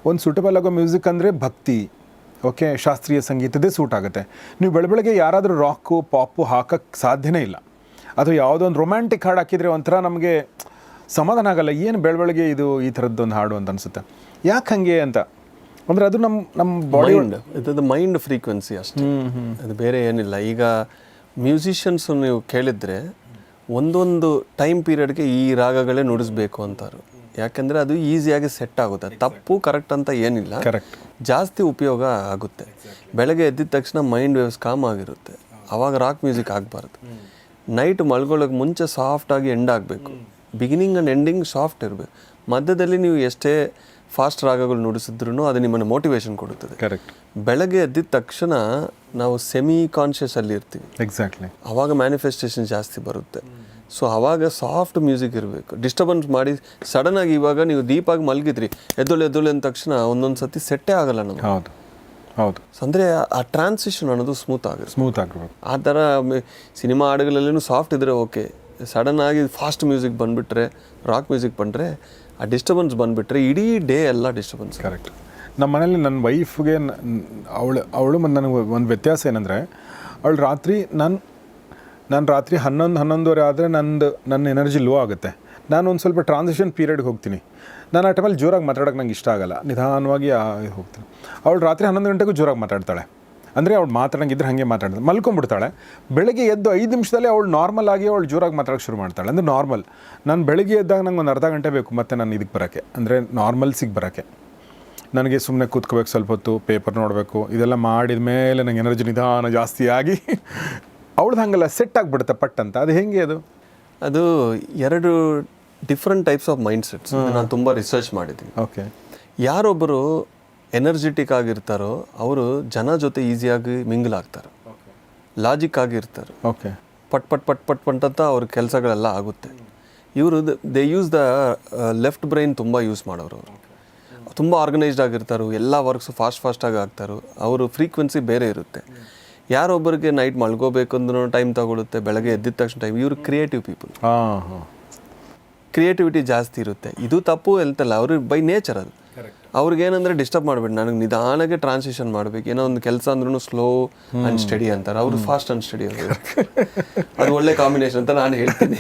ಒಂದು ಸೂಟಬಲ್ ಆಗೋ ಮ್ಯೂಸಿಕ್ ಅಂದರೆ ಭಕ್ತಿ, ಓಕೆ, ಶಾಸ್ತ್ರೀಯ ಸಂಗೀತದೇ ಸೂಟ್ ಆಗುತ್ತೆ. ನೀವು ಬೆಳಗ್ಗೆ ಯಾರಾದರೂ ರಾಕು ಪಾಪು ಹಾಕೋಕ್ಕೆ ಸಾಧ್ಯನೇ ಇಲ್ಲ. ಅಥವಾ ಯಾವುದೋ ಒಂದು ರೊಮ್ಯಾಂಟಿಕ್ ಹಾಡು ಹಾಕಿದರೆ ಒಂಥರ ನಮಗೆ ಸಮಾಧಾನ ಆಗಲ್ಲ, ಏನು ಬೆಳಗ್ಗೆ ಇದು ಈ ಥರದ್ದೊಂದು ಹಾಡು ಅಂತ ಅನಿಸುತ್ತೆ. ಯಾಕೆ ಹಾಗೆ ಅಂತ ಅಂದರೆ ಅದು ನಮ್ಮ ಬಾಡಿ ಇದು ಮೈಂಡ್ ಫ್ರೀಕ್ವೆನ್ಸಿ ಅಷ್ಟೇ, ಅದು ಬೇರೆ ಏನಿಲ್ಲ. ಈಗ ಮ್ಯೂಸಿಷಿಯನ್ಸು ನೀವು ಕೇಳಿದರೆ ಒಂದೊಂದು ಟೈಮ್ ಪೀರಿಯಡ್ಗೆ ಈ ರಾಗಗಳೇ ನುಡಿಸ್ಬೇಕು ಅಂತಾರೆ. ಯಾಕೆಂದರೆ ಅದು ಈಸಿಯಾಗಿ ಸೆಟ್ ಆಗುತ್ತೆ. ತಪ್ಪು ಕರೆಕ್ಟ್ ಅಂತ ಏನಿಲ್ಲ, ಕರೆಕ್ಟ್, ಜಾಸ್ತಿ ಉಪಯೋಗ ಆಗುತ್ತೆ. ಬೆಳಗ್ಗೆ ಎದ್ದಿದ ತಕ್ಷಣ ಮೈಂಡ್ ವೇವ್ಸ್ ಕಾಮ್ ಆಗಿರುತ್ತೆ, ಆವಾಗ ರಾಕ್ ಮ್ಯೂಸಿಕ್ ಆಗಬಾರ್ದು. ನೈಟ್ ಮಲ್ಗೊಳಕ್ಕೆ ಮುಂಚೆ ಸಾಫ್ಟಾಗಿ ಎಂಡ್ ಆಗಬೇಕು. ಬಿಗಿನಿಂಗ್ ಆ್ಯಂಡ್ ಎಂಡಿಂಗ್ ಸಾಫ್ಟ್ ಇರಬೇಕು. ಮಧ್ಯದಲ್ಲಿ ನೀವು ಎಷ್ಟೇ ಫಾಸ್ಟ್ ರಾಗಗಳು ನುಡಿಸಿದ್ರೂ ಅದು ನಿಮ್ಮನ್ನು ಮೋಟಿವೇಶನ್ ಕೊಡುತ್ತದೆ. ಕರೆಕ್ಟ್. ಬೆಳಗ್ಗೆ ಎದ್ದಿದ ತಕ್ಷಣ ನಾವು ಸೆಮಿ ಕಾನ್ಷಿಯಸ್ ಅಲ್ಲಿ ಇರ್ತೀವಿ, ಎಕ್ಸಾಕ್ಟ್ಲಿ, ಆವಾಗ ಮ್ಯಾನಿಫೆಸ್ಟೇಷನ್ ಜಾಸ್ತಿ ಬರುತ್ತೆ. ಸೊ ಆವಾಗ ಸಾಫ್ಟ್ ಮ್ಯೂಸಿಕ್ ಇರಬೇಕು. ಡಿಸ್ಟರ್ಬೆನ್ಸ್ ಮಾಡಿ ಸಡನ್ನಾಗಿ ಇವಾಗ ನೀವು ಡೀಪಾಗಿ ಮಲಗಿದ್ರಿ, ಎದ್ದೊಳ್ಳೆ ಅಂದ ತಕ್ಷಣ ಒಂದೊಂದು ಸತಿ ಸೆಟ್ಟೇ ಆಗಲ್ಲ ನಮಗೆ. ಹೌದು ಹೌದು. ಅಂದರೆ ಆ ಟ್ರಾನ್ಸಿಷನ್ ಅನ್ನೋದು ಸ್ಮೂತ್ ಆಗಿರ್ಬೇಕು. ಆ ಥರ ಸಿನಿಮಾ ಹಾಡುಗಳಲ್ಲೂ ಸಾಫ್ಟ್ ಇದ್ದರೆ ಓಕೆ, ಸಡನ್ ಆಗಿ ಫಾಸ್ಟ್ ಮ್ಯೂಸಿಕ್ ಬಂದುಬಿಟ್ರೆ, ರಾಕ್ ಮ್ಯೂಸಿಕ್ ಬಂದರೆ, ಆ ಡಿಸ್ಟರ್ಬೆನ್ಸ್ ಬಂದುಬಿಟ್ರೆ ಇಡೀ ಡೇ ಎಲ್ಲ ಡಿಸ್ಟರ್ಬೆನ್ಸ್. ಕರೆಕ್ಟ್. ನಮ್ಮ ಮನೇಲಿ ನನ್ನ ವೈಫ್ಗೆ ಅವಳು ಮತ್ತು ನನಗೆ ಒಂದು ವ್ಯತ್ಯಾಸ ಏನಂದರೆ, ಅವಳು ರಾತ್ರಿ ನಾನು ರಾತ್ರಿ 11-11:30 ಆದರೆ ನನ್ನ ಎನರ್ಜಿ ಲೋ ಆಗುತ್ತೆ. ನಾನು ಒಂದು ಸ್ವಲ್ಪ ಟ್ರಾನ್ಸಿಷನ್ ಪೀರಿಯಡ್ಗೆ ಹೋಗ್ತೀನಿ. ನಾನು ಆ ಟೈಮಲ್ಲಿ ಜೋರಾಗಿ ಮಾತಾಡೋಕ್ಕೆ ನಂಗೆ ಇಷ್ಟ ಆಗಲ್ಲ, ನಿಧಾನವಾಗಿ ಹೋಗ್ತೀನಿ. ಅವಳು ರಾತ್ರಿ 11 ಗಂಟೆಗೂ ಜೋರಾಗಿ ಮಾತಾಡ್ತಾಳೆ. ಅಂದರೆ ಅವಳು ಮಾತಾಡೋಂಗಿದ್ರೆ ಹಾಗೆ ಮಾತಾಡ್ತಾಳೆ, ಮಲ್ಕೊಂಡ್ಬಿಡ್ತಾಳೆ. ಬೆಳಗ್ಗೆ ಎದ್ದು 5 ನಿಮಿಷದಲ್ಲೇ ಅವಳು ನಾರ್ಮಲ್ ಆಗಿ ಅವಳು ಜೋರಾಗಿ ಮಾತಾಡೋಕ್ಕೆ ಶುರು ಮಾಡ್ತಾಳೆ. ಅಂದರೆ ನಾರ್ಮಲ್. ನಾನು ಬೆಳಗ್ಗೆ ಎದ್ದಾಗ ನಂಗೆ ಒಂದು ಅರ್ಧ ಗಂಟೆ ಬೇಕು ಮತ್ತು ನಾನು ಇದಕ್ಕೆ ಬರೋಕ್ಕೆ, ಅಂದರೆ ನಾರ್ಮಲ್ಸಿಗೆ ಬರೋಕ್ಕೆ. ನನಗೆ ಸುಮ್ಮನೆ ಕೂತ್ಕೋಬೇಕು, ಸ್ವಲ್ಪ ಹೊತ್ತು ಪೇಪರ್ ನೋಡಬೇಕು, ಇದೆಲ್ಲ ಮಾಡಿದ ಮೇಲೆ ನಂಗೆ ಎನರ್ಜಿ ನಿಧಾನ ಜಾಸ್ತಿ ಆಗಿ ಅವಳದು ಹಂಗಲ್ಲ, ಸೆಟ್ ಆಗಿಬಿಡುತ್ತೆ ಪಟ್ ಅಂತ. ಅದು ಹೆಂಗೆ ಅದು 2 different types of mind sets ನಾನು ತುಂಬ ರಿಸರ್ಚ್ ಮಾಡಿದ್ದೀನಿ. ಓಕೆ. ಯಾರೊಬ್ಬರು ಎನರ್ಜೆಟಿಕ್ ಆಗಿರ್ತಾರೋ ಅವರು ಜನ ಜೊತೆ ಈಸಿಯಾಗಿ ಮಿಂಗಲ್ ಆಗ್ತಾರೆ, ಲಾಜಿಕ್ ಆಗಿರ್ತಾರೆ. ಓಕೆ. ಪಟ್ ಪಟ್ ಪಟ್ ಪಟ್ ಪಟ್ ಅಂತ ಅವ್ರ ಕೆಲಸಗಳೆಲ್ಲ ಆಗುತ್ತೆ. ಇವರು they use the left brain ತುಂಬ ಯೂಸ್ ಮಾಡೋರು. ಅವರು ತುಂಬ ಆರ್ಗನೈಸ್ಡ್ ಆಗಿರ್ತಾರೆ, ಎಲ್ಲ ವರ್ಕ್ಸು ಫಾಸ್ಟಾಗಿ ಆಗ್ತಾರೆ. ಅವರು ಫ್ರೀಕ್ವೆನ್ಸಿ ಬೇರೆ ಇರುತ್ತೆ. ಯಾರೊಬ್ಬರಿಗೆ ನೈಟ್ ಮಲ್ಗೋಬೇಕಂದ್ರೂ ಟೈಮ್ ತಗೊಳುತ್ತೆ, ಬೆಳಗ್ಗೆ ಎದ್ದಿದ ತಕ್ಷಣ ಟೈಮ್. ಇವರು ಕ್ರಿಯೇಟಿವ್ ಪೀಪಲ್, ಕ್ರಿಯೇಟಿವಿಟಿ ಜಾಸ್ತಿ ಇರುತ್ತೆ. ಇದು ತಪ್ಪು ಹೇಳ್ತಲ್ಲ, ಅವರು ಬೈ ನೇಚರ್ ಅದು. ಅವ್ರಿಗೇನಂದ್ರೆ ಡಿಸ್ಟರ್ಬ್ ಮಾಡಬೇಡಿ, ನನಗೆ ನಿಧಾನಕ್ಕೆ ಟ್ರಾನ್ಸಿಷನ್ ಮಾಡಬೇಕು. ಏನೋ ಒಂದು ಕೆಲಸ ಅಂದ್ರೂ ಸ್ಲೋ ಆ್ಯಂಡ್ ಸ್ಟಡಿ ಅಂತಾರೆ, ಅವರು ಫಾಸ್ಟ್ ಆ್ಯಂಡ್ ಸ್ಟಡಿ ಅವರು. ಅದು ಒಳ್ಳೆ ಕಾಂಬಿನೇಷನ್ ಅಂತ ನಾನು ಹೇಳ್ತೀನಿ.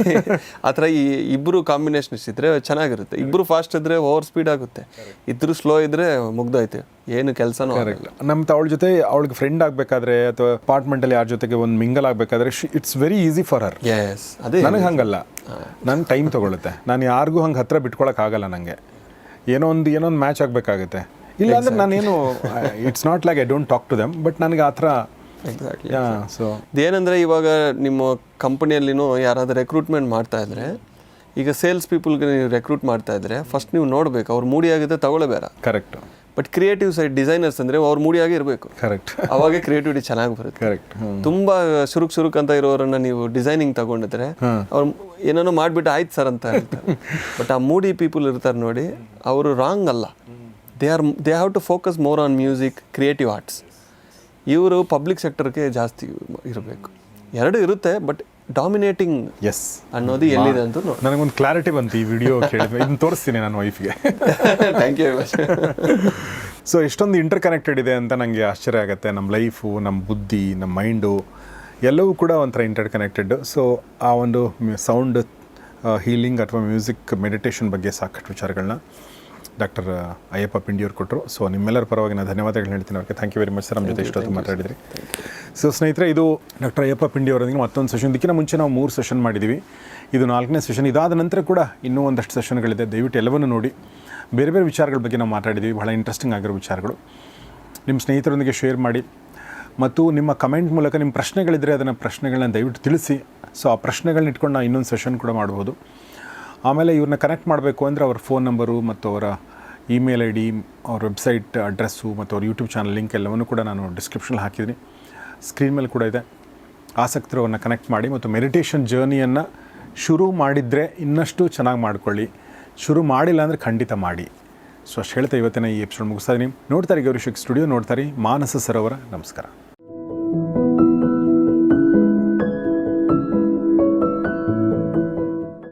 ಆ ಥರ ಈ ಇಬ್ಬರು ಕಾಂಬಿನೇಷನ್ ಇದ್ದರೆ ಚೆನ್ನಾಗಿರುತ್ತೆ. ಇಬ್ಬರು ಫಾಸ್ಟ್ ಇದ್ದರೆ ಓವರ್ ಸ್ಪೀಡ್ ಆಗುತ್ತೆ, ಇದ್ದರೂ ಸ್ಲೋ ಇದ್ದರೆ ಮುಗ್ದೋಯ್ತು, ಏನು ಕೆಲಸನೂ ಆಗಲ್ಲ. ನಮ್ಮ ಅವಳ ಜೊತೆ ಅವಳಿಗೆ ಫ್ರೆಂಡ್ ಆಗಬೇಕಾದ್ರೆ ಅಥವಾ ಅಪಾರ್ಟ್ಮೆಂಟಲ್ಲಿ ಯಾರ ಜೊತೆಗೆ ಒಂದು ಮಿಂಗಲ್ ಆಗಬೇಕಾದ್ರೆ it's very easy for her. Yes, ಅದೇ ನನಗೆ ಹಂಗಲ್ಲ, ನನಗೆ ಟೈಮ್ ತೊಗೊಳುತ್ತೆ. ನಾನು ಯಾರಿಗೂ ಹಂಗೆ ಹತ್ರ ಬಿಟ್ಕೊಳಕ್ಕಾಗಲ್ಲ. ನನಗೆ ಏನೋ ಒಂದು ಮ್ಯಾಚ್ ಆಗಬೇಕಾಗುತ್ತೆ. ಇಲ್ಲ ಅಂದ್ರೆ ನಾನೇನು it's not like I don't talk to them, but ನನಗೆ ಆ ಥರ ಎಕ್ಸಾಕ್ಟ್ಲಿ. ಸೊ ಏನಂದರೆ ಇವಾಗ ನಿಮ್ಮ ಕಂಪನಿಯಲ್ಲಿನೂ ಯಾರಾದರೂ ರೆಕ್ರೂಟ್ಮೆಂಟ್ ಮಾಡ್ತಾ ಇದ್ರೆ, ಈಗ ಸೇಲ್ಸ್ ಪೀಪಲ್ಗೆ ನೀವು ರೆಕ್ರೂಟ್ ಮಾಡ್ತಾ ಇದ್ರೆ ಫಸ್ಟ್ ನೀವು ನೋಡಬೇಕು ಅವ್ರು ಮೂಡಿ ಆಗಿದೆ ತಗೊಳ್ಳೇಬೇಡ. Correct. But creative side designers ಅಂದರೆ ಅವ್ರು ಮೂಡಿಯಾಗಿ ಇರಬೇಕು. ಕರೆಕ್ಟ್. ಅವಾಗೇ ಕ್ರಿಯೇಟಿವಿಟಿ ಚೆನ್ನಾಗಿ ಬರುತ್ತೆ. ಕರೆಕ್ಟ್. ತುಂಬ ಚುರುಕ್ ಅಂತ ಇರೋರನ್ನ ನೀವು ಡಿಸೈನಿಂಗ್ ತಗೊಂಡಿದ್ರೆ ಅವ್ರು ಏನೇನೋ ಮಾಡಿಬಿಟ್ಟು ಆಯ್ತು ಸರ್ ಅಂತ ಹೇಳ್ತಾರೆ. ಬಟ್ ಆ ಮೂಡಿ ಪೀಪಲ್ ಇರ್ತಾರೆ ನೋಡಿ, ಅವರು ರಾಂಗ್ ಅಲ್ಲ. They have to focus more on music, creative arts. ಇವರು ಪಬ್ಲಿಕ್ ಸೆಕ್ಟರ್ಗೆ ಜಾಸ್ತಿ ಇರಬೇಕು. ಎರಡು ಇರುತ್ತೆ, ಬಟ್ ಡಾಮಿನೇಟಿಂಗ್ ಎಸ್ ಅನ್ನೋದು ಎಲ್ಲಿದೆ ಅಂತ ನೋಡಿ. ನನಗೊಂದು ಕ್ಲಾರಿಟಿ ಬಂತು ಈ ವಿಡಿಯೋ ಕೇಳಿದ್ರೆ. ಇದನ್ನು ತೋರಿಸ್ತೀನಿ ನನ್ನ ವೈಫ್ಗೆ. Thank you very much. So ಎಷ್ಟೊಂದು ಇಂಟರ್ ಕನೆಕ್ಟೆಡ್ ಇದೆ ಅಂತ ನನಗೆ ಆಶ್ಚರ್ಯ ಆಗುತ್ತೆ. ನಮ್ಮ ಲೈಫು, ನಮ್ಮ ಬುದ್ಧಿ, ನಮ್ಮ ಮೈಂಡು ಎಲ್ಲವೂ ಕೂಡ ಒಂಥರ ಇಂಟರ್ ಕನೆಕ್ಟೆಡ್. ಸೊ ಆ ಒಂದು ಸೌಂಡ್ ಹೀಲಿಂಗ್ ಅಥವಾ ಮ್ಯೂಸಿಕ್ ಮೆಡಿಟೇಷನ್ ಬಗ್ಗೆ ಸಾಕಷ್ಟು ವಿಚಾರಗಳನ್ನ ಡಾಕ್ಟರ್ ಅಯ್ಯಪ್ಪ ಪಿಂಡಿಯವ್ರು ಕೊಟ್ಟರು. ಸೊ ನಿಮ್ಮೆಲ್ಲರ ಪರವಾಗಿ ನಾನು ಧನ್ಯವಾದಗಳು ಹೇಳ್ತೀನಿ ಅವ್ರಿಗೆ. Thank you very much sir, ನಮ್ಮ ಜೊತೆ ಇಷ್ಟೊತ್ತು ಮಾತಾಡಿದ್ರಿ. ಸೊ ಸ್ನೇಹಿತರೆ, ಇದು ಡಾಕ್ಟರ್ ಅಯ್ಯಪ್ಪ ಪಿಂಡಿಯವರೊಂದಿಗೆ ಮತ್ತೊಂದು ಸೆಷನ್. ಇದಕ್ಕಿಂತ ಮುಂಚೆ ನಾವು 3 ಸೆಷನ್ ಮಾಡಿದ್ದೀವಿ, ಇದು 4ನೇ ಸೆಷನ್. ಇದಾದ ನಂತರ ಕೂಡ ಇನ್ನೂ ಒಂದಷ್ಟು ಸೆಷನ್ಗಳಿದೆ, ದಯವಿಟ್ಟು ಎಲ್ಲವನ್ನೂ ನೋಡಿ. ಬೇರೆ ಬೇರೆ ವಿಚಾರಗಳ ಬಗ್ಗೆ ನಾವು ಮಾತಾಡಿದ್ದೀವಿ, ಬಹಳ ಇಂಟ್ರೆಸ್ಟಿಂಗ್ ಆಗಿರೋ ವಿಚಾರಗಳು. ನಿಮ್ಮ ಸ್ನೇಹಿತರೊಂದಿಗೆ ಶೇರ್ ಮಾಡಿ, ಮತ್ತು ನಿಮ್ಮ ಕಮೆಂಟ್ ಮೂಲಕ ನಿಮ್ಮ ಪ್ರಶ್ನೆಗಳಿದ್ದರೆ ಅದನ್ನು ಪ್ರಶ್ನೆಗಳನ್ನ ದಯವಿಟ್ಟು ತಿಳಿಸಿ. ಸೊ ಆ ಪ್ರಶ್ನೆಗಳನ್ನ ಇಟ್ಕೊಂಡು ನಾವು ಇನ್ನೊಂದು ಸೆಷನ್ ಕೂಡ ಮಾಡ್ಬೋದು. ಆಮೇಲೆ ಇವ್ರನ್ನ ಕನೆಕ್ಟ್ ಮಾಡಬೇಕು ಅಂದರೆ ಅವ್ರ ಫೋನ್ ನಂಬರು ಮತ್ತು ಅವರ ಇಮೇಲ್ ಐ ಡಿ, ಅವ್ರ ವೆಬ್ಸೈಟ್ ಅಡ್ರೆಸ್ಸು ಮತ್ತು ಅವ್ರ ಯೂಟ್ಯೂಬ್ ಚಾನಲ್ ಲಿಂಕ್ ಎಲ್ಲವನ್ನೂ ಕೂಡ ನಾನು ಡಿಸ್ಕ್ರಿಪ್ಷನಲ್ಲಿ ಹಾಕಿದ್ದೀನಿ, ಸ್ಕ್ರೀನ್ ಮೇಲೆ ಕೂಡ ಇದೆ. ಆಸಕ್ತರು ಅವ್ರನ್ನ ಕನೆಕ್ಟ್ ಮಾಡಿ. ಮತ್ತು ಮೆಡಿಟೇಷನ್ ಜರ್ನಿಯನ್ನು ಶುರು ಮಾಡಿದರೆ ಇನ್ನಷ್ಟು ಚೆನ್ನಾಗಿ ಮಾಡ್ಕೊಳ್ಳಿ, ಶುರು ಮಾಡಿಲ್ಲ ಅಂದರೆ ಖಂಡಿತ ಮಾಡಿ. ಸೊ ಅಷ್ಟು ಹೇಳ್ತಾ ಇವತ್ತಿನ ಈ ಎಪಿಸೋಡ್ ಮುಗಿಸ್ತಾ ಇದ್ದೀನಿ. ನೋಡ್ತಾರೆ ಗೌರಿಶಕ್ ಸ್ಟುಡಿಯೋ, ನೋಡ್ತಾರೆ ಮಾನಸ ಸರೋವರ. ನಮಸ್ಕಾರ.